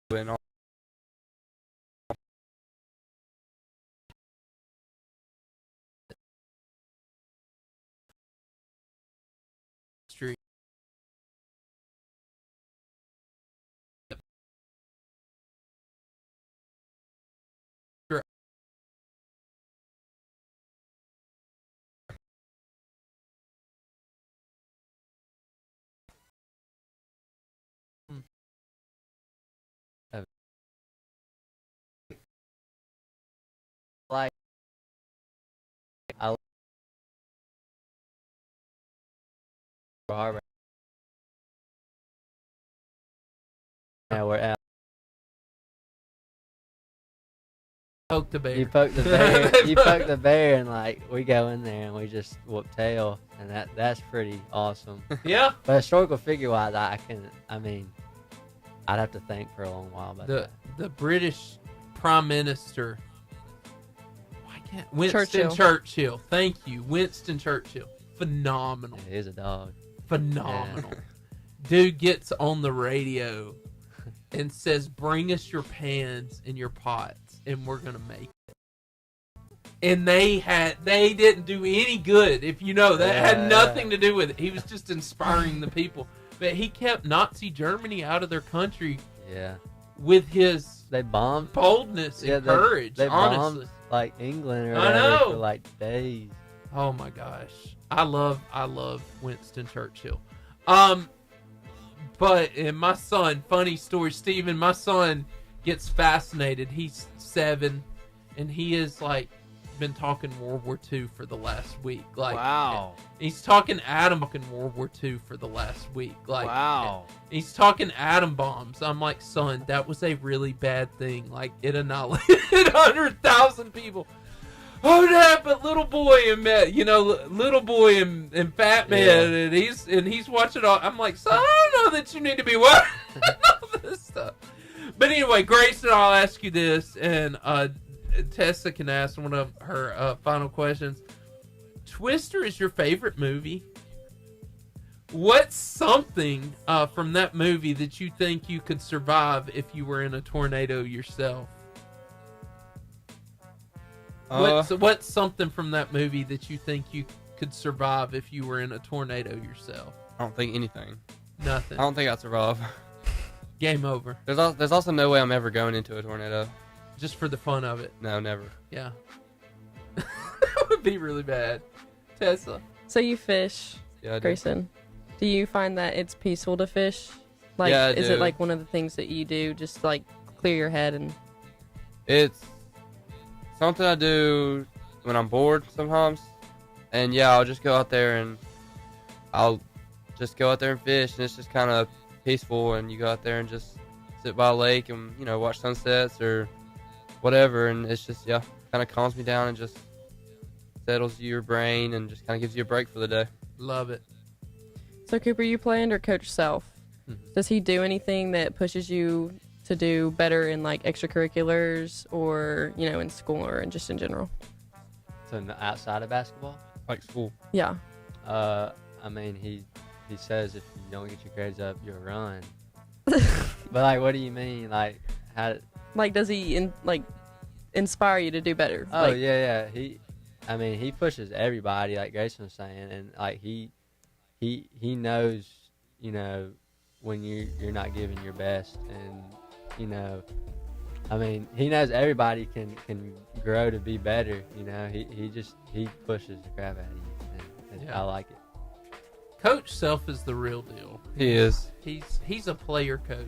S4: doing all.
S2: Street.
S6: Like I Harbor. Yeah, we're out.
S2: Poke the bear.
S6: You poke the bear. You poke the bear, and like we go in there and we just whoop tail, and that's pretty awesome.
S2: Yeah.
S6: But historical figure wise, I'd have to think for a long while about that.
S2: The British Prime Minister. Winston Churchill. Thank you, Winston Churchill. Phenomenal.
S6: Yeah, he's a dog.
S2: Phenomenal. Yeah. Dude gets on the radio and says, "Bring us your pans and your pots, and we're gonna make it." And they didn't do any good. If you know, that had nothing to do with it. He was just inspiring the people. But he kept Nazi Germany out of their country.
S6: Yeah.
S2: With his boldness and courage.
S6: They
S2: honestly.
S6: Bombed like England or whatever for like days.
S2: Oh my gosh. I love Winston Churchill. But and my son, funny story, Steven, my son gets fascinated. He's 7 and he is like been talking World War II for the last week. Like,
S3: wow.
S2: He's talking World War II for the last week. Like,
S3: wow.
S2: He's talking atom bombs. I'm like, son, that was a really bad thing. Like, it annihilated 100,000 people. Oh, Dad, but little boy and Fat Man, and he's watching all. I'm like, son, I don't know that you need to be watching all this stuff. But anyway, Grayson, I'll ask you this, and Tessa can ask one of her final questions. Twister is your favorite movie. What's something from that movie that you think you could survive if you were in a tornado yourself? What's something from that movie that you think you could survive if you were in a tornado yourself?
S4: I don't think anything.
S2: Nothing.
S4: I don't think I'd survive.
S2: Game over.
S4: There's also no way I'm ever going into a tornado.
S2: Just for the fun of it.
S4: No, never.
S2: Yeah. That would be really bad. Tessa.
S1: So you fish,
S4: yeah,
S1: Grayson. Do you find that it's peaceful to fish? Like,
S4: yeah,
S1: is it like one of the things that you do, just like clear your head and?
S4: It's something I do when I'm bored sometimes, and yeah, I'll just go out there and fish, and it's just kind of peaceful, and you go out there and just sit by a lake and watch sunsets or whatever, and it's just kind of calms me down and just settles your brain and just kind of gives you a break for the day.
S2: Love it.
S1: So Cooper, you play under Coach Self. Does he do anything that pushes you to do better in like extracurriculars or in school or just in general?
S6: So outside of basketball,
S4: like school.
S1: Yeah.
S6: I mean, he says if you don't get your grades up, you'll run. But like, what do you mean? Like, how?
S1: Like, does he inspire you to do better?
S6: Oh, yeah. He pushes everybody, like Grayson was saying, and like he knows, when you're not giving your best, and he knows everybody can grow to be better. He pushes the crap out of you, and I like it.
S2: Coach Self is the real deal.
S4: He is.
S2: He's a player coach.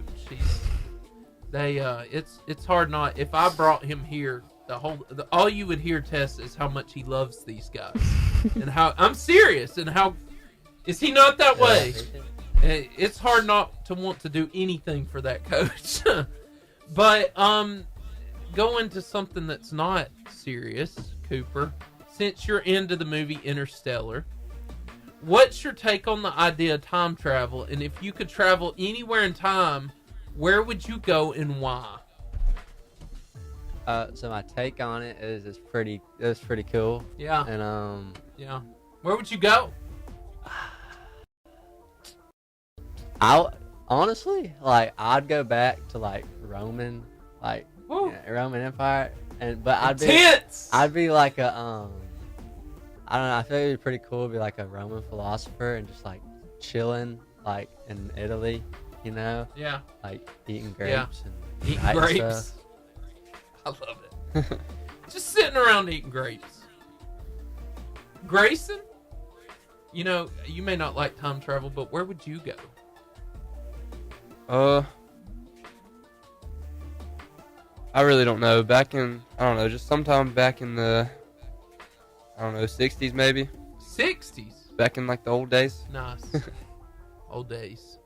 S2: It's hard not. If I brought him here, all you would hear, Tess, is how much he loves these guys, and how I'm serious, and how is he not that way? It's hard not to want to do anything for that coach. But going to something that's not serious, Cooper. Since you're into the movie Interstellar, what's your take on the idea of time travel? And if you could travel anywhere in time, where would you go and why?
S6: So my take on it is it's pretty cool.
S2: Yeah.
S6: And
S2: yeah. Where would you go?
S6: Honestly, I'd go back to Roman, Roman Empire, but I'd be like a I don't know. I feel like it'd be pretty cool to be like a Roman philosopher and just chilling in Italy,
S2: Yeah.
S6: Eating grapes and
S2: eating grapes. Stuff. I love it. Just sitting around eating grapes. Grayson, you may not like time travel, but where would you go?
S4: I really don't know. Just sometime back in the, 60s maybe.
S2: 60s?
S4: Back in the old days.
S2: Nice. Old days.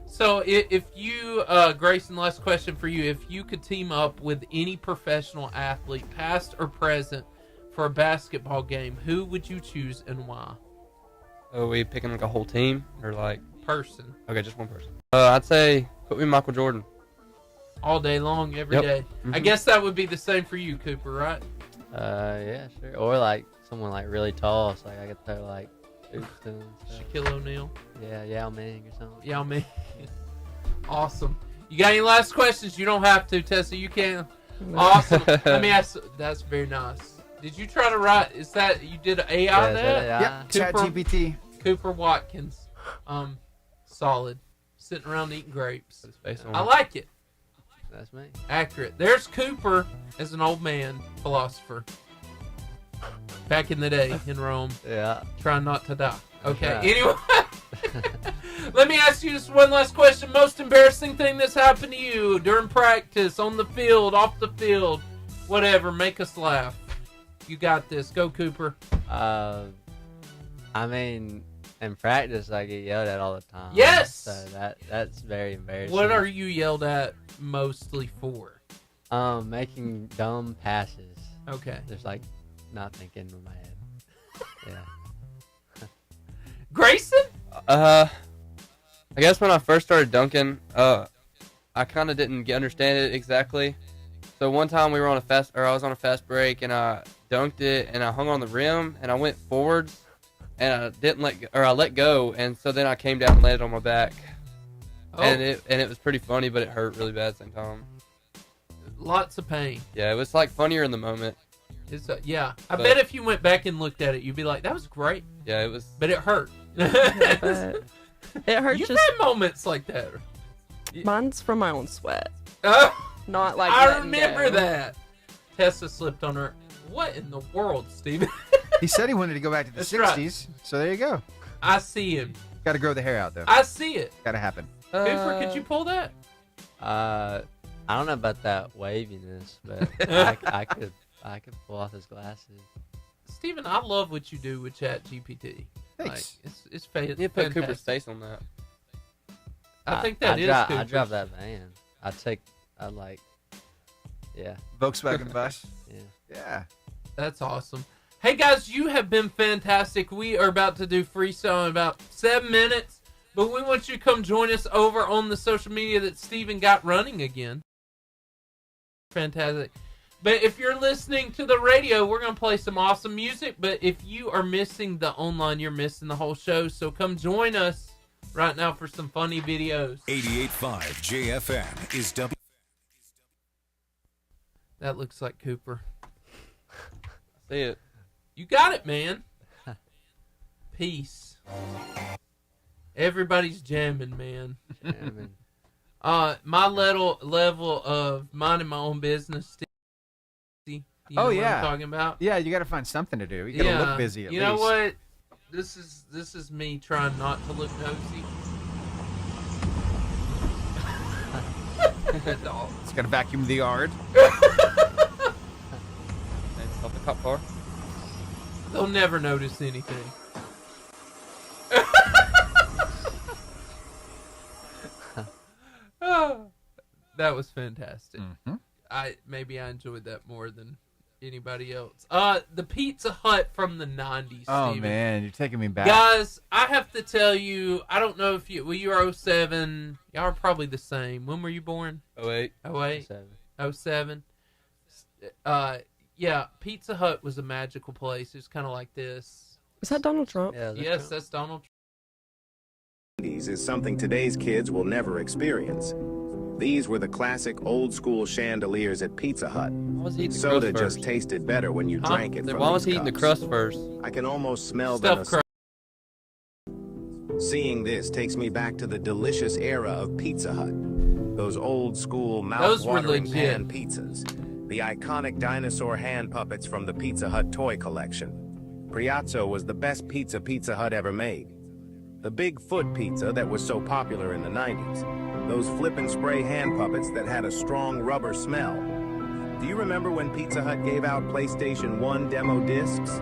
S2: So if you, Grayson, last question for you. If you could team up with any professional athlete, past or present, for a basketball game, who would you choose and why?
S4: Are we picking a whole team or
S2: person?
S4: Okay, just one person. I'd say put me Michael Jordan.
S2: All day long, every day. Mm-hmm. I guess that would be the same for you, Cooper, right?
S6: Yeah, sure. Or someone really tall, so I could throw hoops to him.
S2: Shaquille O'Neal.
S6: Yeah, Yao Ming or something.
S2: Yao Ming. Awesome. You got any last questions? You don't have to, Tessa. You can. Awesome. Let me ask. That's very nice. Did you try to write? Is that you did an AI that?
S3: Yeah. ChatGPT.
S2: Cooper Watkins. Solid. Sitting around eating grapes. I
S4: it.
S2: like it.
S6: That's me.
S2: Accurate. There's Cooper as an old man philosopher. Back in the day in Rome.
S6: Yeah.
S2: Trying not to die. Okay.
S6: Yeah.
S2: Anyway. Let me ask you just one last question. Most embarrassing thing that's happened to you during practice, on the field, off the field, whatever. Make us laugh. You got this. Go, Cooper.
S6: In practice, I get yelled at all the time.
S2: Yes!
S6: So that's very embarrassing.
S2: What are you yelled at mostly for?
S6: Making dumb passes.
S2: Okay.
S6: Just not thinking in my head. Yeah.
S2: Grayson?
S4: I guess when I first started dunking, I kind of didn't understand it exactly. So one time I was on a fast break and I dunked it and I hung on the rim and I went forwards. And I let go, and so then I came down and landed on my back. Oh. And it was pretty funny, but it hurt really bad at the same time.
S2: Lots of pain.
S4: Yeah, it was funnier in the moment.
S2: I bet if you went back and looked at it, you'd be like, "That was great."
S4: Yeah, it was.
S2: But it hurt.
S1: It hurts.
S2: You've had moments like that.
S1: Mine's from my own sweat. Not
S2: I remember that. Tessa slipped on her. What in the world, Steven?
S3: He said he wanted to go back to the 60s, right. So there you go.
S2: I see him.
S3: Got to grow the hair out, though.
S2: I see it.
S3: Got to happen.
S2: Cooper, could you pull that?
S6: I don't know about that waviness, but I could pull off his glasses.
S2: Steven, I love what you do with ChatGPT.
S3: Thanks.
S2: It's fantastic.
S4: You put Cooper's face on that.
S2: I think that is Cooper's.
S6: I'd drive that van. Yeah.
S3: Volkswagen bus.
S6: Yeah.
S2: That's awesome. Hey guys, you have been fantastic. We are about to do freestyle in about 7 minutes, but we want you to come join us over on the social media that Steven got running again. Fantastic. But if you're listening to the radio, we're going to play some awesome music. But if you are missing the online, you're missing the whole show. So come join us right now for some funny videos.
S7: 88.5 JFM is W.
S2: That looks like Cooper.
S4: See it.
S2: You got it, man. Peace. Everybody's jamming, man.
S6: Jamming.
S2: My level of minding my own business. You know what I'm talking about?
S3: Yeah, you got to find something to do. You got to look busy at least.
S2: You know what? This is me trying not to look nosy.
S3: It's got to vacuum the yard.
S4: Stop the cop car.
S2: They'll never notice anything. That was fantastic.
S3: Mm-hmm.
S2: I enjoyed that more than anybody else. The Pizza Hut from the 90s.
S3: Oh,
S2: Steven.
S3: man, you're taking me back.
S2: Guys, I have to tell you, I don't know if you were 07. Y'all are probably the same. When were you born?
S4: 08.
S2: 08? 07. Yeah, Pizza Hut was a magical place. It was kind of like this.
S1: Is that Donald Trump?
S6: Yeah,
S2: Yes, that's Donald Trump.
S8: Is something today's kids will never experience. These were the classic old-school chandeliers at Pizza Hut. Soda just tasted better when you drank it from
S4: Why was
S8: these
S4: he eating the
S8: cups.
S4: crust first?
S8: I can almost smell the
S2: Stuffed crust.
S8: Seeing this takes me back to the delicious era of Pizza Hut. Those old-school,
S2: Those were
S8: mouth-watering
S2: legit.
S8: pan pizzas. The iconic dinosaur hand puppets from the Pizza Hut toy collection. Priazzo was the best pizza Pizza Hut ever made. The big foot pizza that was so popular in the 90s. Those flip and spray hand puppets that had a strong rubber smell. Do you remember when Pizza Hut gave out PlayStation 1 demo discs?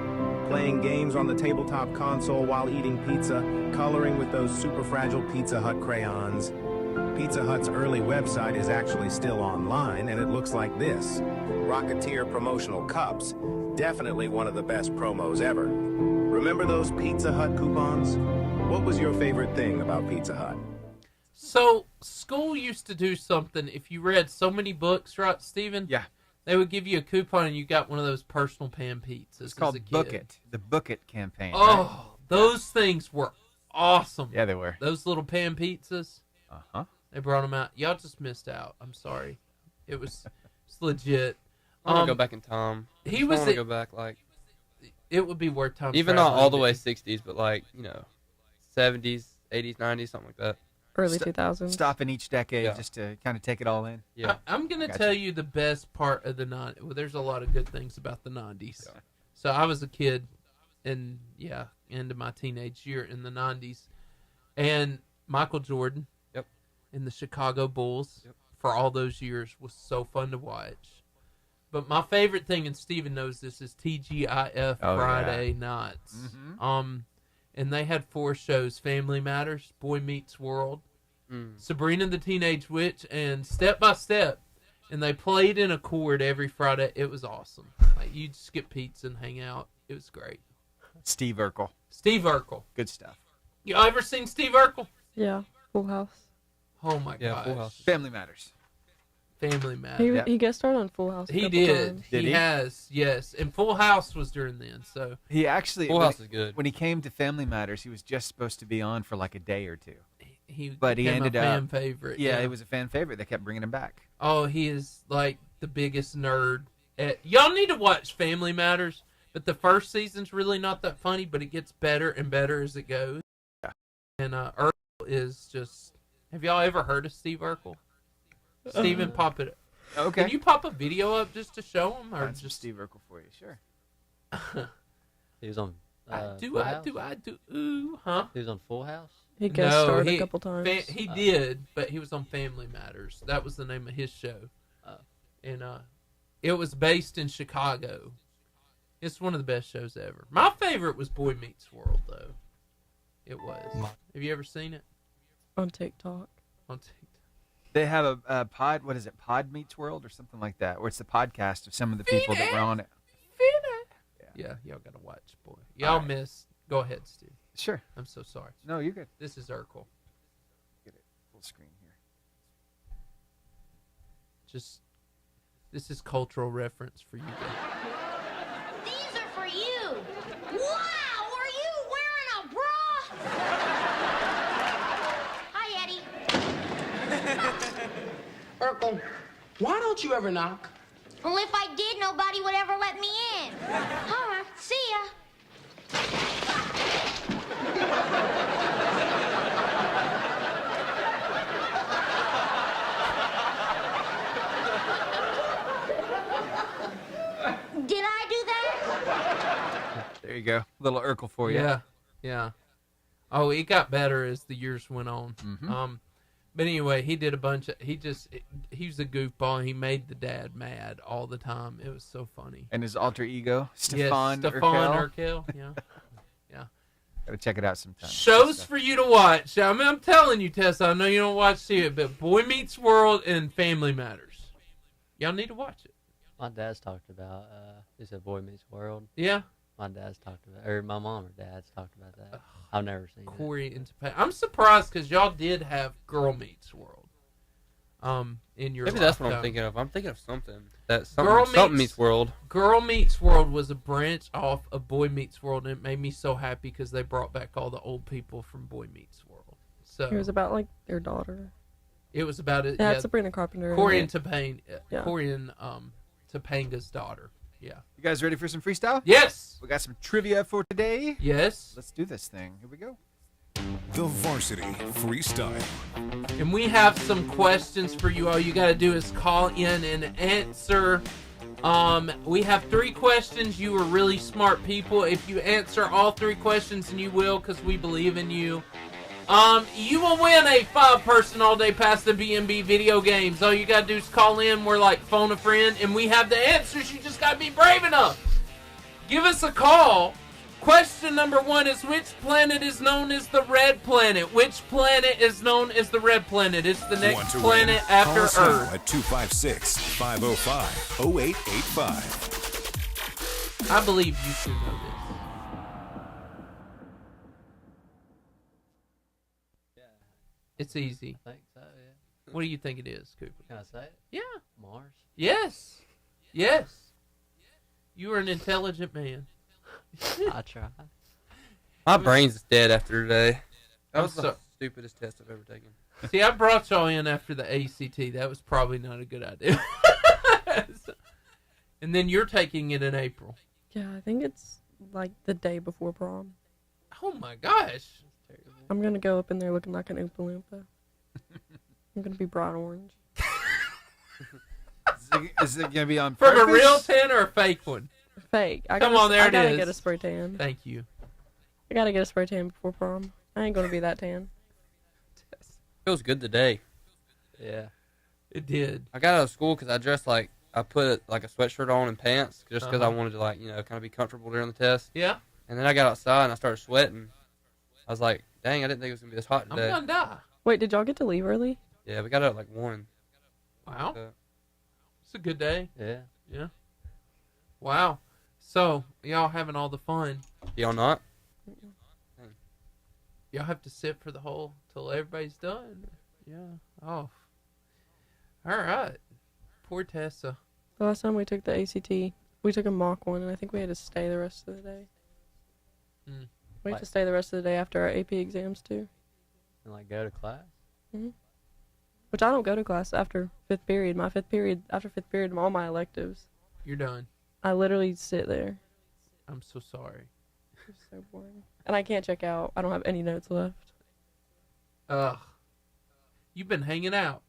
S8: Playing games on the tabletop console while eating pizza, coloring with those super fragile Pizza Hut crayons. Pizza Hut's early website is actually still online, and it looks like this. Rocketeer promotional cups. Definitely one of the best promos ever. Remember those Pizza Hut coupons? What was your favorite thing about Pizza Hut?
S2: So, school used to do something. If you read so many books, right, Steven?
S3: Yeah.
S2: They would give you a coupon and you got one of those personal pan pizzas.
S3: It's called Book It. The Book It campaign.
S2: Oh,
S3: right?
S2: those things were awesome.
S3: Yeah, they were.
S2: Those little pan pizzas.
S3: Uh-huh.
S2: They brought them out. Y'all just missed out. I'm sorry. It's legit.
S4: I want to go back in time.
S2: He
S4: I
S2: was
S4: want to go back, like...
S2: It would be worth time.
S4: Even not all the way 60s, but like, 70s, 80s, 90s, something like that.
S1: Early 2000s.
S3: Stop in each decade just to kind of take it all in.
S4: Yeah.
S2: I'm going to tell you the best part of the 90s. Well, there's a lot of good things about the 90s. Yeah. So I was a kid into my teenage year in the 90s. And Michael Jordan in the Chicago Bulls for all those years was so fun to watch. But my favorite thing, and Steven knows this, is TGIF Friday nights. Mm-hmm. And they had 4 shows: Family Matters, Boy Meets World, Sabrina the Teenage Witch, and Step by Step. And they played in a chord every Friday. It was awesome. Like, you'd skip pizza and hang out. It was great.
S3: Steve Urkel.
S2: Good
S3: stuff.
S2: You ever seen Steve Urkel?
S1: Yeah, Full House.
S2: Oh my gosh.
S4: Full House.
S3: Family Matters.
S1: He guest starred on Full House.
S2: He did.
S1: Times.
S2: He has, yes. And Full House was during then. So
S3: he actually
S4: Full House is good.
S3: When he came to Family Matters, he was just supposed to be on for like a day or two.
S2: But he
S3: ended
S2: a fan
S3: up
S2: favorite.
S3: Yeah, he was a fan favorite. They kept bringing him back.
S2: Oh, he is like the biggest nerd. Y'all need to watch Family Matters. But the first season's really not that funny, but it gets better and better as it goes.
S3: Yeah.
S2: And Urkel is just. Have y'all ever heard of Steve Urkel? Steven, pop it.
S3: Okay.
S2: Can you pop a video up just to show him, or
S3: That's
S2: just
S3: Steve Urkel for you? Sure.
S6: He was on.
S2: He was
S6: on Full House.
S1: He guest starred a couple times.
S2: He did, but he was on Family Matters. That was the name of his show. And it was based in Chicago. It's one of the best shows ever. My favorite was Boy Meets World, though. It was. Have you ever seen it?
S1: On TikTok.
S3: They have a pod. What is it? Pod Meets World or something like that, where it's the podcast of some of the people that were on it.
S2: Yeah, y'all gotta watch, boy. Y'all missed. Go ahead, Steve.
S3: Sure.
S2: I'm so sorry.
S3: No, you're good.
S2: This is Urkel.
S3: Get it full screen here.
S2: Just This is cultural reference for you guys.
S9: These are for you. Wow, are you wearing a bra? Hi, Eddie.
S10: Urkel, why don't you ever knock?
S9: Well, if I did, nobody would ever let me in. All right, see ya. Did I do that?
S3: There you go. Little Urkel for you.
S2: Yeah. Oh, it got better as the years went on.
S3: Mm-hmm.
S2: But anyway, he did a bunch of. He was a goofball. He made the dad mad all the time. It was so funny.
S3: And his alter ego, Stefan
S2: Urkel. Yeah.
S3: Gotta check it out sometime.
S2: Shows for you to watch. I mean, I'm telling you, Tessa. I know you don't watch it, but Boy Meets World and Family Matters. Y'all need to watch it.
S6: My dad's talked about. He said Boy Meets World.
S2: Yeah.
S6: My dad's talked about, or my mom or dad's talked about that. I've never seen it.
S2: Corey and Topanga. I'm surprised because y'all did have Girl Meets World. In your
S4: maybe that's what I'm thinking of. I'm thinking of something
S2: Girl
S4: something meets World.
S2: Girl Meets World was a branch off of Boy Meets World, and it made me so happy because they brought back all the old people from Boy Meets World. So
S1: it was about like their daughter.
S2: It was about it.
S1: Yeah, it's Sabrina Carpenter.
S2: Corey and Topanga. Corey and Topanga's daughter. Yeah.
S3: You guys ready for some freestyle?
S2: Yes.
S3: We got some trivia for today.
S2: Yes.
S3: Let's do this thing. Here we go.
S7: The Varsity Freestyle.
S2: And we have some questions for you. All you got to do is call in and answer. We have 3 questions. You are really smart people. If you answer all 3 questions, and you will because we believe in you, you will win a 5-person all-day pass to B&B video games. All you got to do is call in. We're like phone a friend, and we have the answers. You just got to be brave enough. Give us a call. Question number 1 is, which planet is known as the red planet? Which planet is known as the red planet? It's the next planet after Earth.
S7: At 256-505-0885.
S2: I believe you should know this. It's easy.
S6: I think so, yeah.
S2: What do you think it is, Cooper?
S6: Can I say it?
S2: Yeah.
S6: Mars?
S2: Yes. You are an intelligent man.
S6: I tried.
S4: My brain's dead after today. That was the stupidest test I've ever taken.
S2: See, I brought y'all in after the ACT. That was probably not a good idea. And then you're taking it in April.
S1: Yeah, I think it's like the day before prom.
S2: Oh my gosh.
S1: I'm going to go up in there looking like an Oompa Loompa. I'm going to be bright orange.
S3: Is it going to be on purpose?
S2: From a real tan or a fake one?
S1: Fake.
S2: Come on, there it is.
S1: I got to get a spray tan.
S2: Thank you.
S1: I got to get a spray tan before prom. I ain't going to be that tan.
S4: Feels good today.
S6: Yeah.
S2: It did.
S4: I got out of school because I dressed like, I put like a sweatshirt on and pants just because I wanted to like, kind of be comfortable during the test.
S2: Yeah.
S4: And then I got outside and I started sweating. I was like, dang, I didn't think it was going to be this hot today.
S2: I'm going to die.
S1: Wait, did y'all get to leave early?
S4: Yeah, we got out at like 1.
S2: Wow. It's a good day.
S6: Yeah.
S2: Wow. So, y'all having all the fun.
S4: Y'all not?
S2: Y'all have to sit for the whole, till everybody's done. Yeah. Oh. All right. Poor Tessa.
S1: The last time we took the ACT, we took a mock one, and I think we had to stay the rest of the day. We had to stay the rest of the day after our AP exams, too.
S6: And, like, go to class?
S1: Mm-hmm. Which I don't go to class after 5th period. After 5th period, all my electives.
S2: You're done.
S1: I literally sit there.
S2: I'm so sorry.
S1: It's so boring. And I can't check out. I don't have any notes left.
S2: Ugh. You've been hanging out.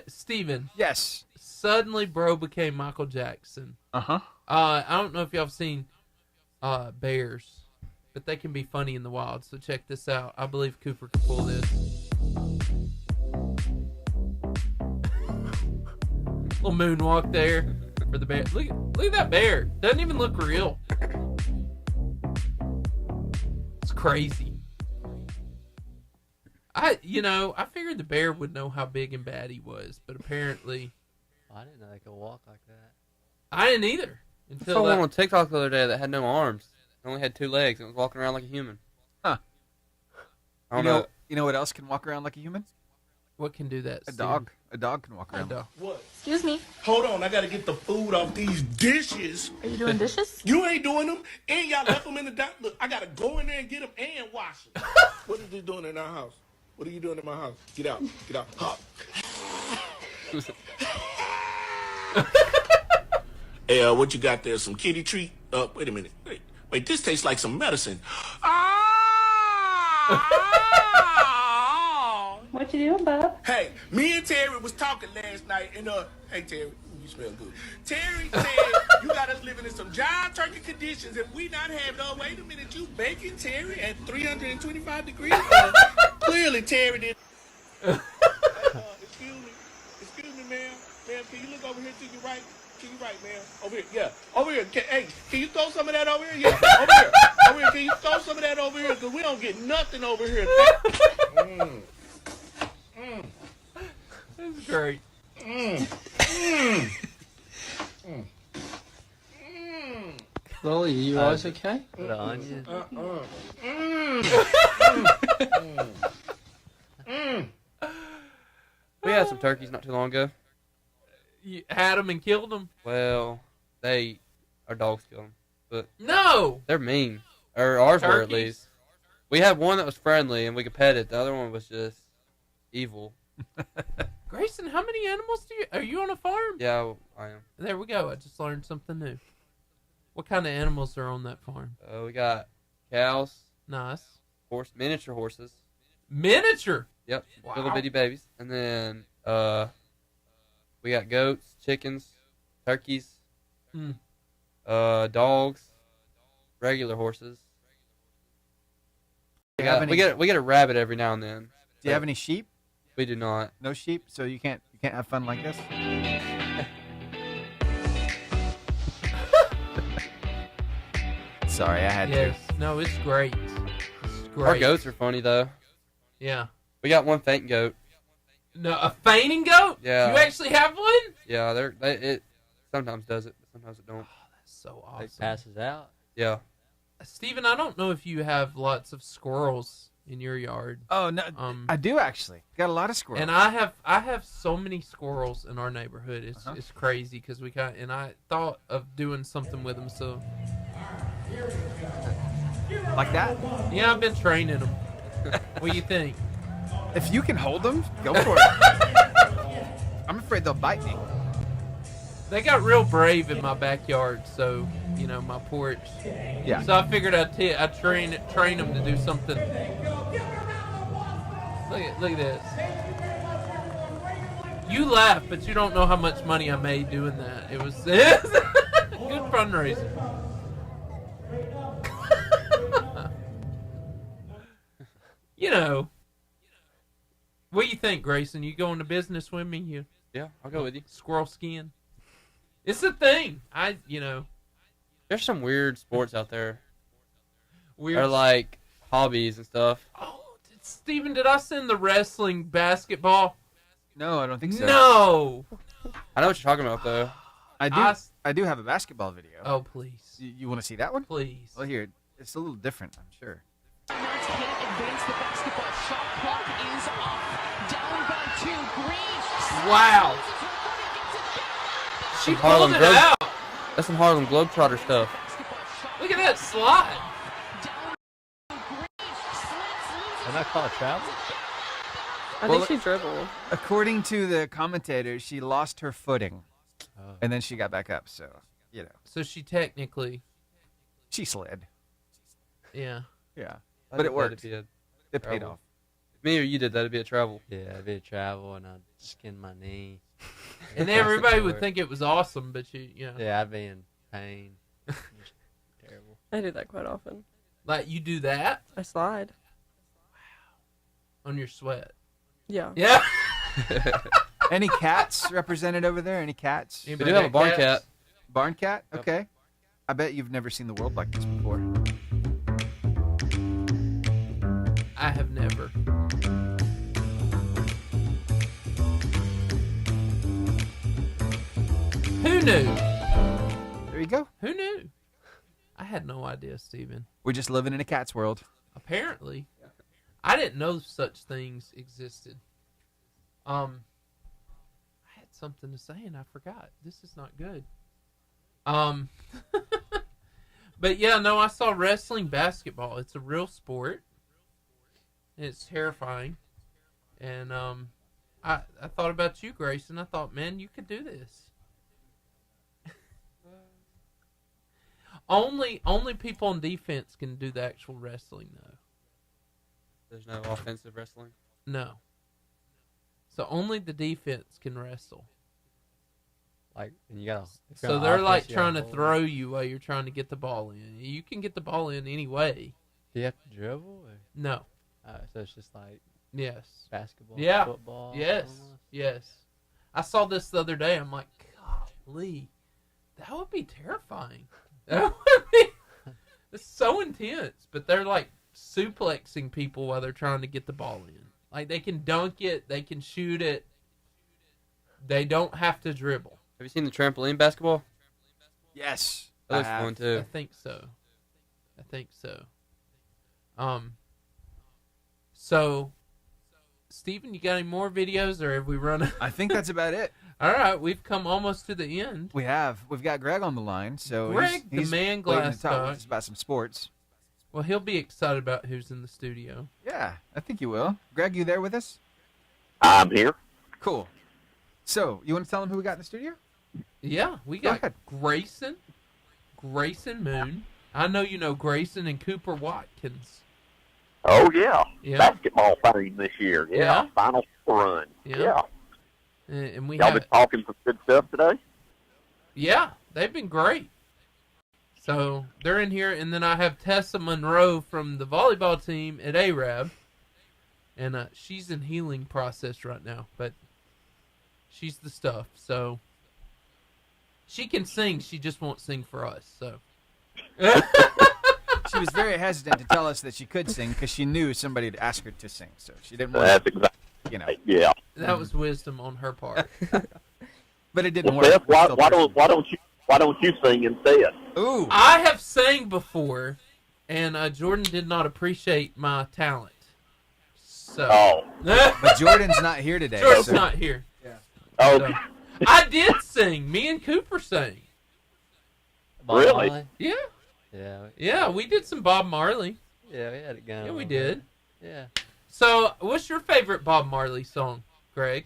S2: Steven.
S3: Yes.
S2: Suddenly, bro became Michael Jackson.
S3: Uh-huh.
S2: I don't know if y'all have seen bears, but they can be funny in the wild. So check this out. I believe Cooper can pull this. Little moonwalk there for the bear. Look at that bear. Doesn't even look real. It's crazy. I figured the bear would know how big and bad he was, but apparently
S6: I didn't know they could walk like that.
S2: I didn't either.
S4: I saw one on TikTok the other day that had no arms. It only had 2 legs and was walking around like a human.
S3: Huh.
S4: I don't know.
S3: You know what else can walk around like a human?
S2: What can do that?
S3: A dog. A dog can walk around.
S5: What?
S11: Excuse me.
S5: Hold on, I gotta get the food off these dishes.
S11: Are you doing dishes?
S5: You ain't doing them, and y'all left them in the dock. Look, I gotta go in there and get them and wash them. What is you doing in our house? What are you doing in my house? Get out. Get out. Hop. Hey, what you got there? Some kitty treat? Wait a minute. Wait, this tastes like some medicine.
S11: What you doing, bub?
S5: Hey, me and Terry was talking last night, and hey Terry, you smell good. Terry said you got us living in some giant turkey conditions, and we not having. Oh, wait a minute, you baking Terry at 325 degrees? Clearly, Terry did. Excuse me, ma'am. Ma'am, can you look over here to your right? To your right, ma'am. Over here, yeah. Over here. Hey, can you throw some of that over here? Yeah, over here. Over here. Can you throw some of that over here? Because we don't get nothing over here.
S2: That's great.
S12: Lily, you always okay?
S6: Put an onion.
S4: We had some turkeys not too long ago.
S2: You had them and killed them?
S4: Well, our dogs killed them. But
S2: no!
S4: They're mean. Or ours were, at least. We had one that was friendly and we could pet it. The other one was just evil.
S2: Grayson, how many animals are you on a farm?
S4: Yeah, I am.
S2: There we go. I just learned something new. What kind of animals are on that farm?
S4: We got cows.
S2: Nice.
S4: Miniature horses.
S2: Miniature?
S4: Yep.
S2: Wow.
S4: Little bitty babies. And then we got goats, chickens, turkeys, dogs, regular horses. We get a rabbit every now and then.
S3: Do you have any sheep?
S4: We do not.
S3: No sheep, so you can't have fun like this. Sorry, I had to.
S2: No, it's great. It's great.
S4: Our goats are funny though.
S2: Yeah.
S4: We got one faint goat.
S2: No, a fainting goat?
S4: Yeah.
S2: You actually have one?
S4: Yeah, it sometimes does it, but sometimes it don't.
S2: Oh, that's so awesome.
S6: It passes out.
S4: Yeah.
S2: Steven, I don't know if you have lots of squirrels in your yard.
S3: Oh no, I do actually. Got a lot of squirrels.
S2: And I have so many squirrels in our neighborhood. It's crazy because and I thought of doing something with them. So
S3: like that?
S2: Yeah, I've been training them. What do you think?
S3: If you can hold them, go for it. I'm afraid they'll bite me.
S2: They got real brave in my backyard, so my porch.
S3: Yeah.
S2: So I figured I'd train them to do something. Look at this. You laugh, but you don't know how much money I made doing that. It was good fundraiser. What do you think, Grayson? You go into business with me?
S4: Yeah, I'll go with you.
S2: Squirrel skin. It's a thing.
S4: There's some weird sports out there.
S2: Weird.
S4: Or like hobbies and stuff.
S2: Oh, Steven, did I send the wrestling basketball?
S3: No, I don't think so.
S2: No.
S4: I know what you're talking about though.
S3: I do have a basketball video.
S2: Oh, please.
S3: You want to see that one?
S2: Please.
S3: Well, here. It's a little different, I'm sure.
S2: Wow. She pulled it out.
S4: That's some Harlem Globetrotter stuff.
S2: Look at that slide.
S6: Am I called travel?
S1: I think she dribbled.
S3: According to the commentators, she lost her footing. And then she got back up, so,
S2: So she technically...
S3: She slid.
S2: Yeah.
S3: Yeah. But it worked. It paid off.
S4: If me or you did that, it'd be a travel.
S6: Yeah, it'd be a travel, and I'd skin my knee.
S2: And everybody would think it was awesome, but
S6: Yeah, I'd be in pain. Terrible.
S1: I do that quite often.
S2: Like, you do that?
S1: I slide.
S2: Wow. On your sweat?
S1: Yeah.
S2: Yeah.
S3: Any cats represented over there? Any cats?
S4: We do have a barn cat.
S3: Barn cat? Okay. I bet you've never seen the world like this before.
S2: I have never. Who knew?
S3: There you go.
S2: Who knew? I had no idea, Steven.
S3: We're just living in a cat's world.
S2: Apparently. I didn't know such things existed. something to say and I forgot. This is not good. But yeah, no, I saw wrestling basketball. It's a real sport. It's terrifying. And I thought about you, Grayson. I thought, man, you could do this. Only people on defense can do the actual wrestling, though.
S4: There's no offensive wrestling?
S2: No. So only the defense can wrestle.
S6: Like, and you gotta.
S2: So they're like trying to throw you while you're trying to get the ball in. You can get the ball in any way.
S6: Do you have to dribble? Or?
S2: No.
S6: So it's just like basketball,
S2: football. Yes.
S6: Almost.
S2: Yes. I saw this the other day. I'm like, golly, that would be terrifying. That would be. It's so intense, but they're like suplexing people while they're trying to get the ball in. Like they can dunk it, they can shoot it. They don't have to dribble.
S4: Have you seen the trampoline basketball?
S3: Yes.
S4: That looks fun too.
S2: I think so. So, Steven, you got any more videos, or have we run?
S3: I think that's about it.
S2: All right, we've come almost to the end.
S3: We have. We've got Greg on the line. So
S2: Greg,
S3: he's
S2: the man,
S3: waiting to talk with
S2: Glasscock.
S3: us about some sports.
S2: Well, he'll be excited about who's in the studio.
S3: Yeah, I think you will. Greg, you there with us?
S13: I'm here.
S3: Cool. So, you want to tell him who we got in the studio?
S2: Yeah, we got Grayson Moon. I know you know Grayson and Cooper Watkins.
S13: Oh, yeah. Basketball fame this year. Yeah. Final run. Yeah.
S2: And we
S13: Y'all
S2: have
S13: been talking some good stuff today?
S2: Yeah, they've been great. So they're in here, and then I have Tessa Monroe from the volleyball team at Arab, and she's in healing process right now, but she's the stuff. So she can sing, she just won't sing for us. So
S3: she was very hesitant to tell us that she could sing because she knew somebody had asked her to sing, so she didn't want.
S13: That's exactly. Yeah.
S2: That was wisdom on her part.
S3: But it didn't
S13: work. Steph, why don't you sing instead?
S3: Ooh.
S2: I have sang before, and Jordan did not appreciate my talent. So.
S3: But Jordan's not here today.
S2: Jordan's not here.
S3: Yeah.
S13: Oh.
S2: So, I did sing. Me and Cooper sang.
S4: Bob
S13: Really?
S4: Marley?
S2: Yeah.
S6: Yeah,
S2: we did some Bob Marley.
S6: Yeah, we had it going.
S2: Yeah, we did.
S6: Yeah.
S2: So, what's your favorite Bob Marley song, Greg?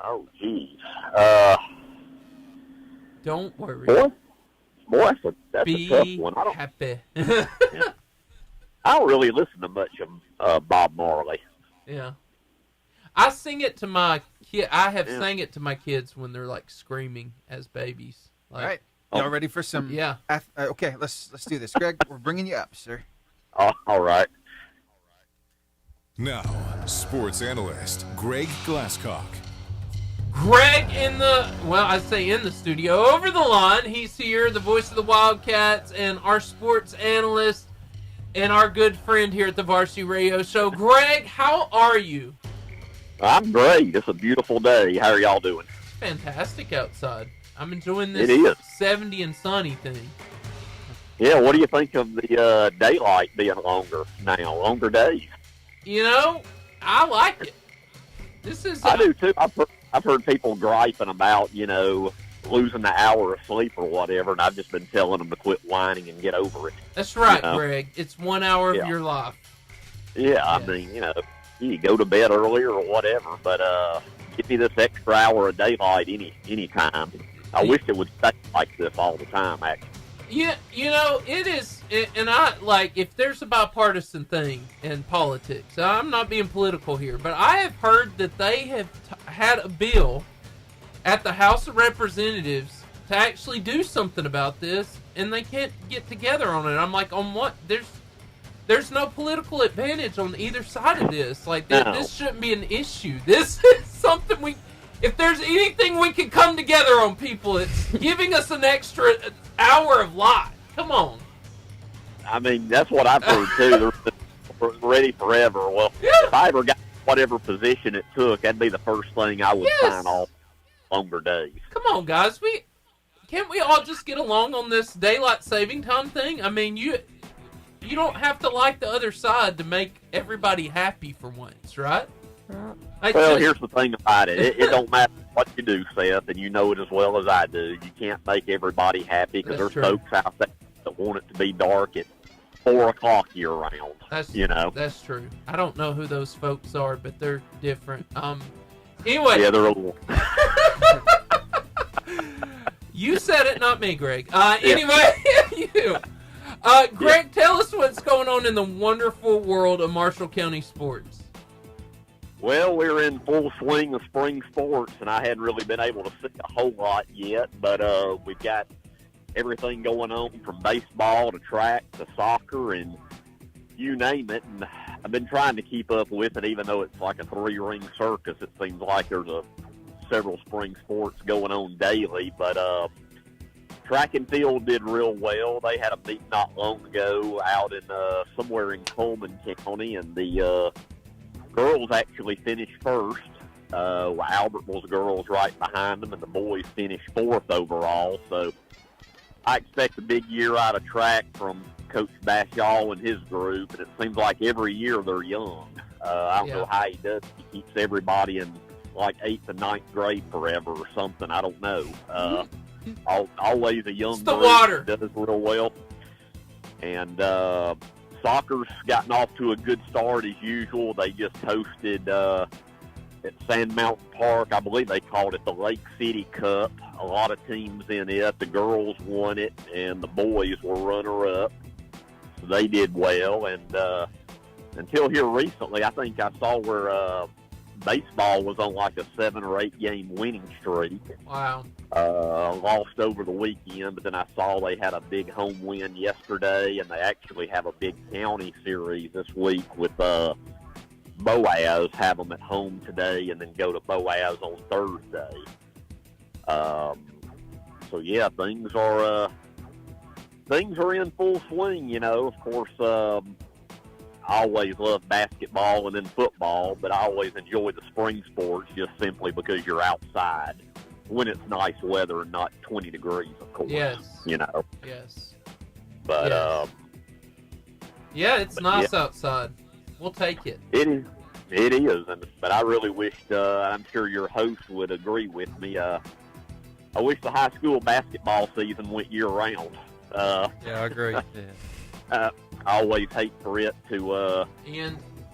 S13: Oh, geez.
S2: Don't worry.
S13: Boy, that's a tough one. I don't,
S2: happy.
S13: I don't really listen to much of Bob Marley.
S2: Yeah. I sing it to my kid. I have sang it to my kids when they're like screaming as babies. Like,
S3: all right. Y'all ready for some?
S2: Yeah.
S3: Okay, let's do this. Greg, we're bringing you up, sir.
S13: All right.
S7: Now, sports analyst Greg Glasscock.
S2: Greg in the studio, over the line. He's here, the voice of the Wildcats, and our sports analyst, and our good friend here at the Varsity Radio Show. Greg, how are you?
S13: I'm great. It's a beautiful day. How are y'all doing?
S2: It's fantastic outside. I'm enjoying this
S13: It is.
S2: 70 and sunny thing.
S13: Yeah, what do you think of the daylight being longer days?
S2: You know, I like it. This is.
S13: I do too. I've heard people griping about, losing the hour of sleep or whatever, and I've just been telling them to quit whining and get over it.
S2: That's right, Greg. It's 1 hour of your life.
S13: Yeah, I mean, you go to bed earlier or whatever, but give me this extra hour of daylight any time. I wish it would stay like this all the time, actually.
S2: Yeah, it is, and if there's a bipartisan thing in politics, I'm not being political here, but I have heard that they have had a bill at the House of Representatives to actually do something about this, and they can't get together on it. I'm like, on what? There's no political advantage on either side of this. Like, this shouldn't be an issue. This is something if there's anything we can come together on, people, it's giving us an extra hour of life. Come on.
S13: I mean, that's what I've heard, too. They're ready forever. Well, if I ever got whatever position it took, that'd be the first thing I would sign off longer days.
S2: Come on, guys. Can't we all just get along on this daylight saving time thing? I mean, you don't have to like the other side to make everybody happy for once, right?
S13: Well, here's the thing about it. It don't matter what you do, Seth, and you know it as well as I do. You can't make everybody happy because there's folks out there that want it to be dark at 4 o'clock year round.
S2: That's true. I don't know who those folks are, but they're different. Anyway.
S13: Yeah, they're a little.
S2: You said it, not me, Greg. Anyway, you. Greg, tell us what's going on in the wonderful world of Marshall County sports.
S13: Well, we're in full swing of spring sports, and I hadn't really been able to see a whole lot yet, but we've got everything going on from baseball to track to soccer and you name it. And I've been trying to keep up with it, even though it's like a 3-ring circus. It seems like there's several spring sports going on daily, but track and field did real well. They had a meet not long ago out in somewhere in Coleman County, and the girls actually finished first. Albertville's girls right behind them, and the boys finished 4th overall. So I expect a big year out of track from Coach Bashaw and his group, and it seems like every year they're young. I don't know how he does. He keeps everybody in like 8th and 9th grade forever or something. I don't know. Always a young group does real well. And soccer's gotten off to a good start as usual. They just hosted at Sand Mountain Park. I believe they called it the Lake City Cup. A lot of teams in it. The girls won it, and the boys were runner-up. So they did well. And until here recently, I think I saw where baseball was on like a 7 or 8 game winning streak.
S2: Wow.
S13: Lost over the weekend, but then I saw they had a big home win yesterday, and they actually have a big county series this week with Boaz. Have them at home today, and then go to Boaz on Thursday. So yeah, things are in full swing. You know, of course. I always love basketball and then football, but I always enjoy the spring sports just simply because you're outside when it's nice weather and not 20 degrees, of course.
S2: Yes.
S13: You know.
S2: Yes.
S13: But
S2: it's nice outside. We'll take it.
S13: It is. It is. But I really wished. I'm sure your host would agree with me. I wish the high school basketball season went year round.
S4: Yeah, I agree.
S13: I always hate for it to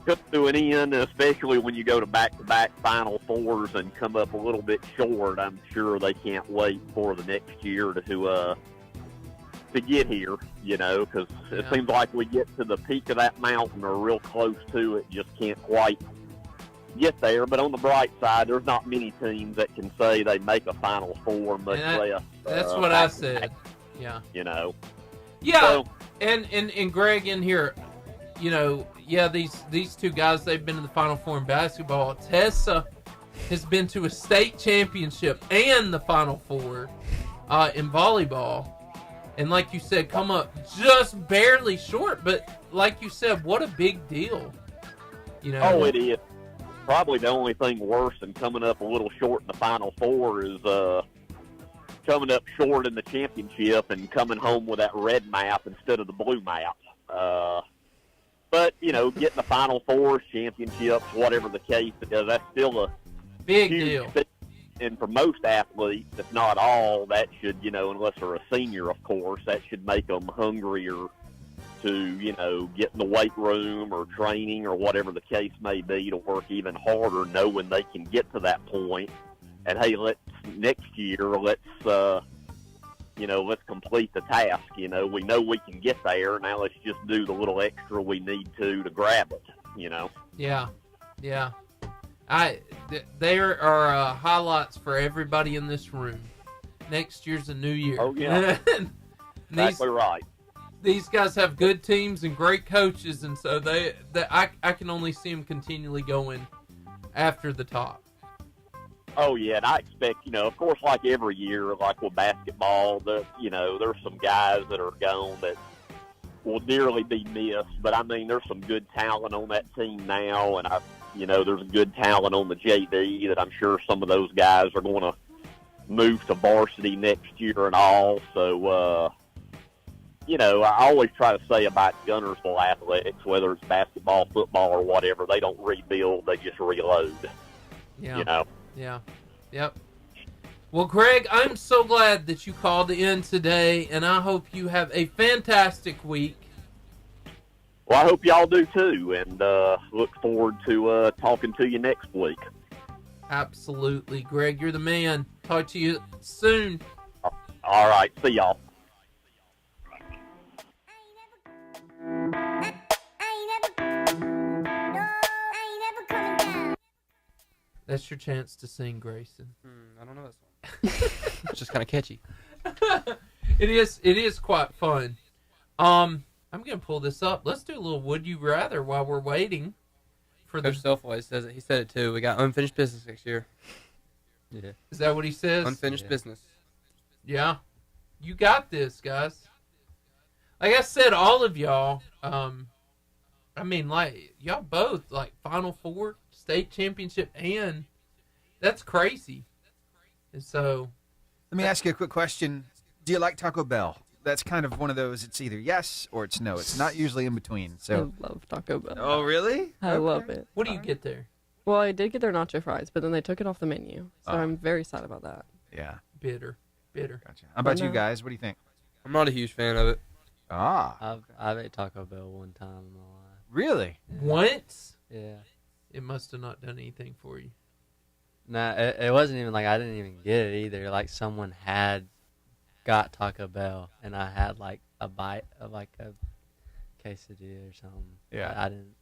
S13: come to an end, especially when you go to back-to-back Final Fours and come up a little bit short. I'm sure they can't wait for the next year to get here, you know, because it seems like we get to the peak of that mountain or real close to it, just can't quite get there. But on the bright side, there's not many teams that can say they make a Final Four, much less.
S2: That's what I said. Yeah.
S13: You know.
S2: Yeah.
S13: So,
S2: and Greg in here, you know, these two guys, they've been to the Final Four in basketball. Tessa has been to a state championship and the Final Four in volleyball. And like you said, come up just barely short. But like you said, what a big deal. You know.
S13: Oh, it is. Probably the only thing worse than coming up a little short in the Final Four is coming up short in the championship and coming home with that red map instead of the blue map. But, you know, getting the Final Fours, championships, whatever the case is, that's still a
S2: big
S13: huge
S2: deal.
S13: thing. And for most athletes, if not all, that should, you know, unless they're a senior, of course, that should make them hungrier to, you know, get in the weight room or training or whatever the case may be to work even harder, knowing they can get to that point. And, hey, next year, let's complete the task. You know, we know we can get there. Now let's just do the little extra we need to grab it, you know.
S2: Yeah. Yeah. There are highlights for everybody in this room. Next year's a new year.
S13: Oh, yeah. Exactly right.
S2: These guys have good teams and great coaches, and so I can only see them continually going after the top.
S13: Oh, yeah, and I expect, you know, of course, like every year, like with basketball, there's some guys that are gone that will dearly be missed. But, I mean, there's some good talent on that team now, and, there's good talent on the JV that I'm sure some of those guys are going to move to varsity next year and all. So, I always try to say about Guntersville athletics, whether it's basketball, football, or whatever, they don't rebuild, they just reload.
S2: Yeah. Yeah. Yep. Well, Greg, I'm so glad that you called in today, and I hope you have a fantastic week.
S13: Well, I hope y'all do too, and look forward to talking to you next week.
S2: Absolutely. Greg, you're the man. Talk to you soon.
S13: All right. See y'all.
S2: That's your chance to sing, Grayson.
S4: I don't know that song. It's just kind of catchy.
S2: It is quite fun. I'm gonna pull this up. Let's do a little Would You Rather while we're waiting for
S4: Coach Selfway says it. He said it too. We got unfinished business next year.
S6: Yeah.
S2: Is that what he says?
S4: Unfinished business.
S2: Yeah. You got this, guys. Like I said, all of y'all, y'all both, Final Four, state championship, and that's crazy. And so...
S3: Let me ask you a quick question. Do you like Taco Bell? That's kind of one of those, it's either yes or it's no. It's not usually in between. So
S1: I love Taco Bell.
S3: Oh, really?
S1: I love it.
S2: What do you get there?
S1: Well, I did get their nacho fries, but then they took it off the menu. So I'm very sad about that.
S3: Yeah.
S2: Bitter.
S3: Gotcha. How about you guys? What do you think?
S4: I'm not a huge fan of it.
S6: I've ate Taco Bell one time in my life.
S3: Really?
S2: Once?
S6: Yeah.
S2: It must have not done anything for you.
S6: Nah, it wasn't even I didn't even get it either. Someone had got Taco Bell, and I had a bite of a quesadilla or something.
S3: Yeah.
S6: I didn't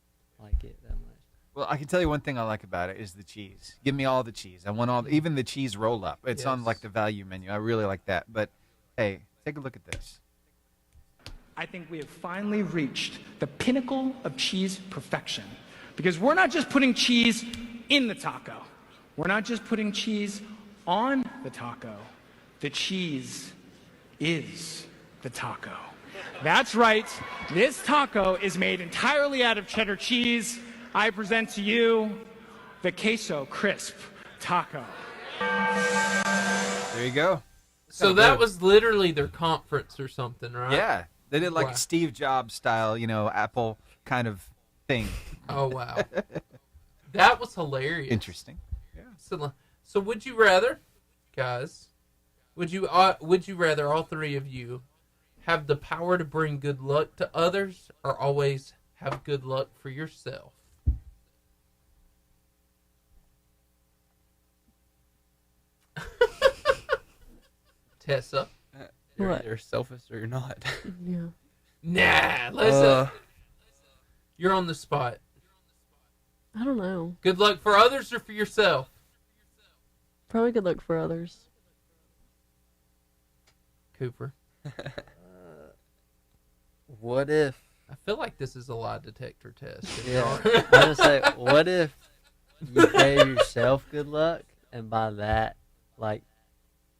S6: like it that much.
S3: Well, I can tell you one thing I like about it is the cheese. Give me all the cheese. I want even the cheese roll up. It's on the value menu. I really like that. But hey, take a look at this.
S14: I think we have finally reached the pinnacle of cheese perfection, because we're not just putting cheese in the taco. We're not just putting cheese on the taco. The cheese is the taco. That's right. This taco is made entirely out of cheddar cheese. I present to you the Queso Crisp Taco.
S3: There you go.
S2: So that was literally their conference or something, right?
S3: Yeah. They did a Steve Jobs style, Apple kind of thing.
S2: Oh, wow. That was hilarious.
S3: Interesting.
S2: Yeah. So would you rather, guys, would you rather, all three of you, have the power to bring good luck to others, or always have good luck for yourself? Tessa?
S4: You're either selfish or you're not.
S1: Yeah.
S2: Nah, listen. You're on the spot.
S1: I don't know.
S2: Good luck for others or for yourself?
S1: Probably good luck for others.
S2: Cooper.
S6: What if...
S2: I feel like this is a lie detector test.
S6: Yeah. I was going to say, what if you gave yourself good luck, and by that,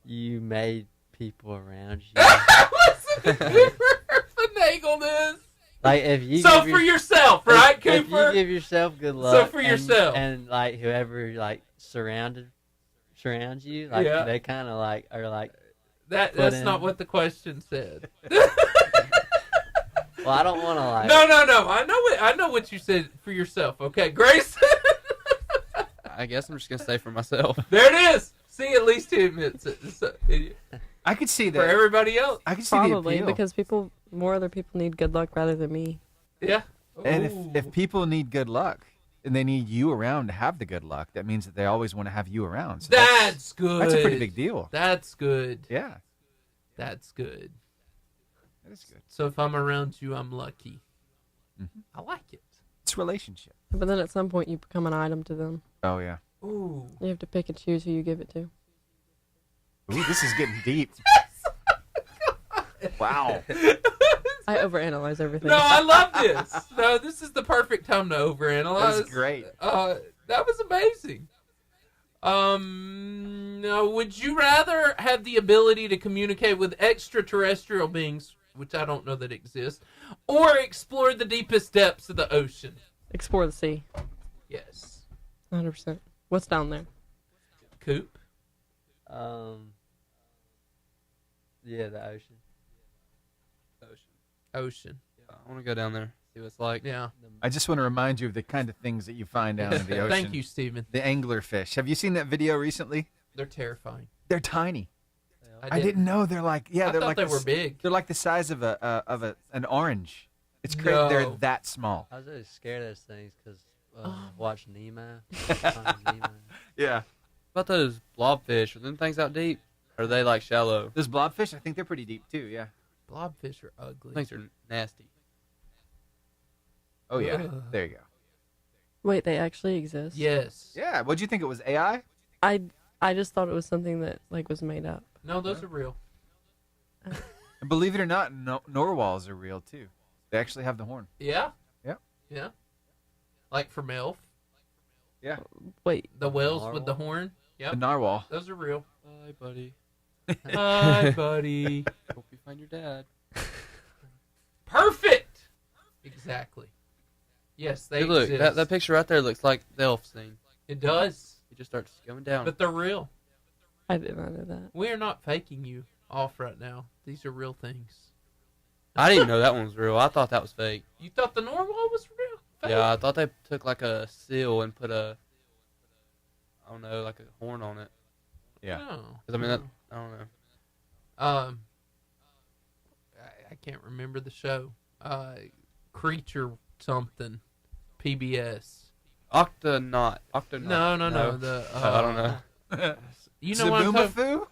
S6: you made people around you...
S2: Listen to Cooper finagle this.
S6: If you
S2: for yourself, right, Cooper?
S6: If you give yourself good luck,
S2: so for yourself,
S6: and whoever surrounds you, they kind of are
S2: that's not what the question said.
S6: Well, I don't want to
S2: No. I know what you said for yourself. Okay, Grace.
S4: I guess I'm just gonna say for myself.
S2: There it is. See, at least he admits it.
S3: I could see that.
S2: For everybody else,
S3: I could see
S1: probably
S3: the appeal.
S1: because more other people need good luck rather than me.
S2: Yeah.
S3: And if people need good luck and they need you around to have the good luck, that means that they always want to have you around. So
S2: that's good.
S3: That's a pretty big deal.
S2: That's good.
S3: Yeah.
S2: That's good.
S3: That is good.
S2: So if I'm around you, I'm lucky.
S3: Mm-hmm.
S2: I like it.
S3: It's relationship.
S1: But then at some point you become an item to them.
S3: Oh, yeah.
S2: Ooh.
S1: You have to pick and choose who you give it to.
S3: Ooh, this is getting deep. Wow.
S1: I overanalyze everything.
S2: No, I love this. No, this is the perfect time to overanalyze.
S3: That's great.
S2: That was amazing. Now, would you rather have the ability to communicate with extraterrestrial beings, which I don't know that exist, or explore the deepest depths of the ocean?
S1: Explore the sea.
S2: Yes.
S1: 100%. What's down there?
S2: Coop?
S6: Yeah, the ocean.
S2: Ocean.
S4: I want to go down there, see what it's like.
S2: Yeah.
S3: I just want to remind you of the kind of things that you find down in the ocean.
S2: Thank you, Stephen.
S3: The anglerfish. Have you seen that video recently?
S2: They're terrifying.
S3: They're tiny.
S2: I
S3: didn't know they're like. Yeah,
S2: I
S3: they're
S2: thought
S3: like
S2: they were big.
S3: They're like the size of an orange. It's crazy.
S2: No.
S3: They're that small.
S6: I was really scared of those things because watch Nemo. Nemo.
S3: Yeah.
S4: What about those blobfish? Are them things out deep? Or are they like shallow?
S3: Those blobfish, I think they're pretty deep too. Yeah.
S2: Blobfish are ugly.
S4: Things are nasty.
S3: Oh yeah. There you go.
S1: Wait, they actually exist?
S2: Yes.
S3: Yeah. What'd you think it was? AI?
S1: I just thought it was something that like was made up.
S2: No, those are real.
S3: And believe it or not, narwhals are real too. They actually have the horn.
S2: Yeah.
S3: Yep.
S2: Yeah. Like from Elf.
S3: Yeah.
S1: Wait.
S2: The whales with the horn. Yep.
S3: The narwhal.
S2: Those are real.
S4: Bye, buddy.
S2: Hi, buddy.
S4: Hope you find your dad.
S2: Perfect. Exactly. Yes, they
S4: Hey, look,
S2: exist.
S4: that picture right there looks like the elf scene.
S2: It does.
S4: It just starts going down.
S2: But they're real.
S1: I did not know that.
S2: We are not faking you off right now. These are real things.
S4: I didn't even know that one was real. I thought that was fake.
S2: You thought the narwhal was real? Fake?
S4: Yeah, I thought they took like a seal and put I don't know, like a horn on it.
S3: Yeah.
S2: No.
S4: 'Cause, I mean, I don't know.
S2: I can't remember the show. Creature something. PBS.
S4: Octonaut.
S2: No.
S4: I don't know.
S2: You know what I'm talking?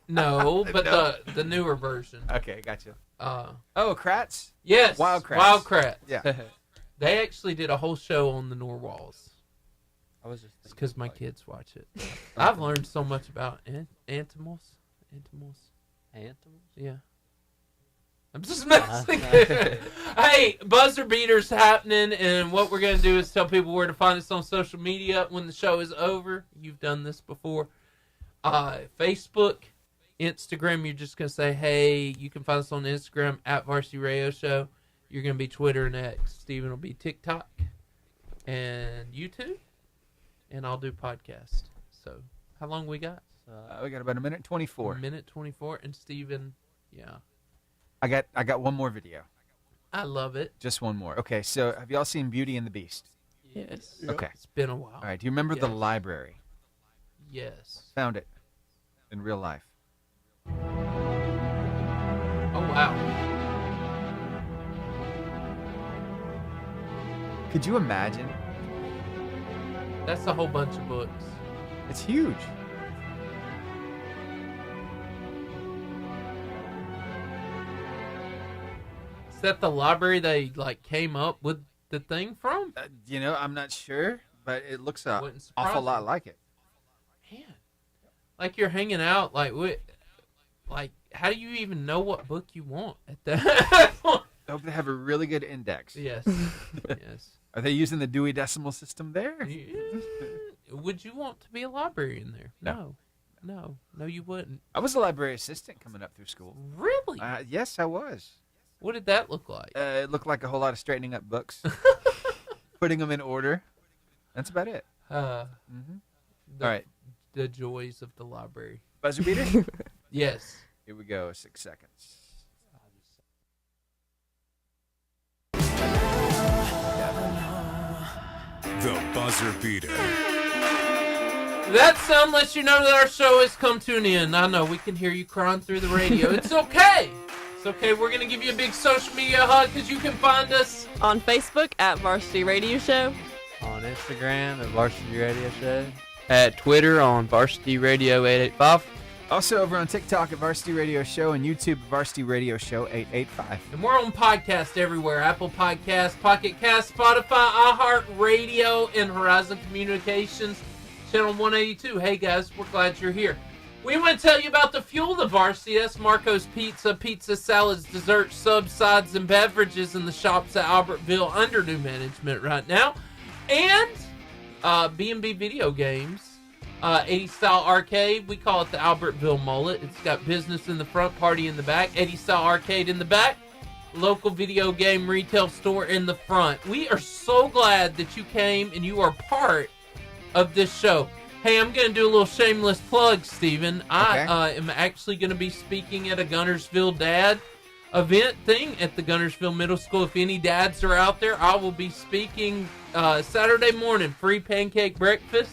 S2: No, but
S3: No.
S2: the newer version.
S3: Okay, gotcha.
S2: Oh,
S3: Kratts?
S2: yes,
S3: Wild Kratts.
S2: Wild Kratts.
S3: Yeah.
S2: They actually did a whole show on the narwhals.
S4: I was just
S2: because my kids watch it. I've learned so much about animals. Yeah. I'm just messing. Hey, buzzer beaters happening, and what we're gonna do is tell people where to find us on social media when the show is over. You've done this before. Facebook, Instagram. You're just gonna say, hey. You can find us on Instagram at Varsity Radio Show. You're gonna be Twitter and X. Steven will be TikTok and YouTube, and I'll do podcast. So, how long we got?
S3: We got about a minute 24.
S2: A minute 24, and Steven, yeah.
S3: I got one more video.
S2: I love it.
S3: Just one more. Okay, so have y'all seen Beauty and the Beast?
S1: Yes.
S3: Okay.
S2: It's been a while.
S3: All right. Do you remember the library?
S2: Yes.
S3: Found it in real life.
S2: Oh, wow.
S3: Could you imagine?
S2: That's a whole bunch of books.
S3: It's huge.
S2: Is that the library they came up with the thing from?
S3: I'm not sure, but it looks an
S2: Wouldn't surprise
S3: awful lot
S2: me.
S3: like it.
S2: Man, like you're hanging out. How do you even know what book you want at that point?
S3: I hope they have a really good index.
S2: Yes. Yes.
S3: Are they using the Dewey Decimal System there?
S2: Yeah. Would you want to be a librarian there? No, you wouldn't.
S3: I was a library assistant coming up through school.
S2: Really?
S3: Yes, I was.
S2: What did that look like?
S3: It looked like a whole lot of straightening up books, putting them in order. That's about it. All right.
S2: The joys of the library.
S3: Buzzer beater?
S2: Yes.
S3: Here we go. 6 seconds.
S7: The buzzer beater.
S2: That sound lets you know that our show has come to an end. I know, we can hear you crying through the radio. It's okay. It's okay. We're going to give you a big social media hug because you can find us
S1: on Facebook at Varsity Radio Show.
S6: On Instagram at Varsity Radio Show.
S4: At Twitter on Varsity Radio 885.
S3: Also over on TikTok at Varsity Radio Show and YouTube at Varsity Radio Show 885.
S2: And we're on podcast everywhere. Apple Podcasts, Pocket Cast, Spotify, iHeartRadio, and Horizon Communications, Channel 182. Hey, guys, we're glad you're here. We want to tell you about the Fuel the Varsity. That's Marco's Pizza, salads, desserts, subs, sides, and beverages in the shops at Albertville under new management right now. And B&B Video Games. 80s style arcade, we call it the Albertville Mullet. It's got business in the front, party in the back, 80s style arcade in the back, local video game retail store in the front. We are so glad that you came and you are part of this show. Hey, I'm going to do a little shameless plug, Steven. I am actually going to be speaking at a Guntersville Dad event thing at the Guntersville Middle School. If any dads are out there, I will be speaking Saturday morning, free pancake breakfast.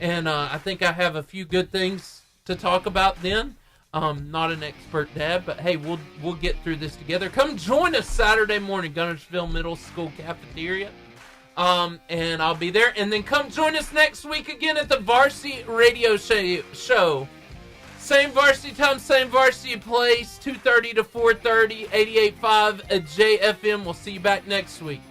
S2: And I think I have a few good things to talk about then. Not an expert dad, but hey, we'll get through this together. Come join us Saturday morning, Guntersville Middle School cafeteria. And I'll be there. And then come join us next week again at the Varsity Radio Show. Same varsity time, same varsity place, 2:30 to 4:30, 88.5 JFM. We'll see you back next week.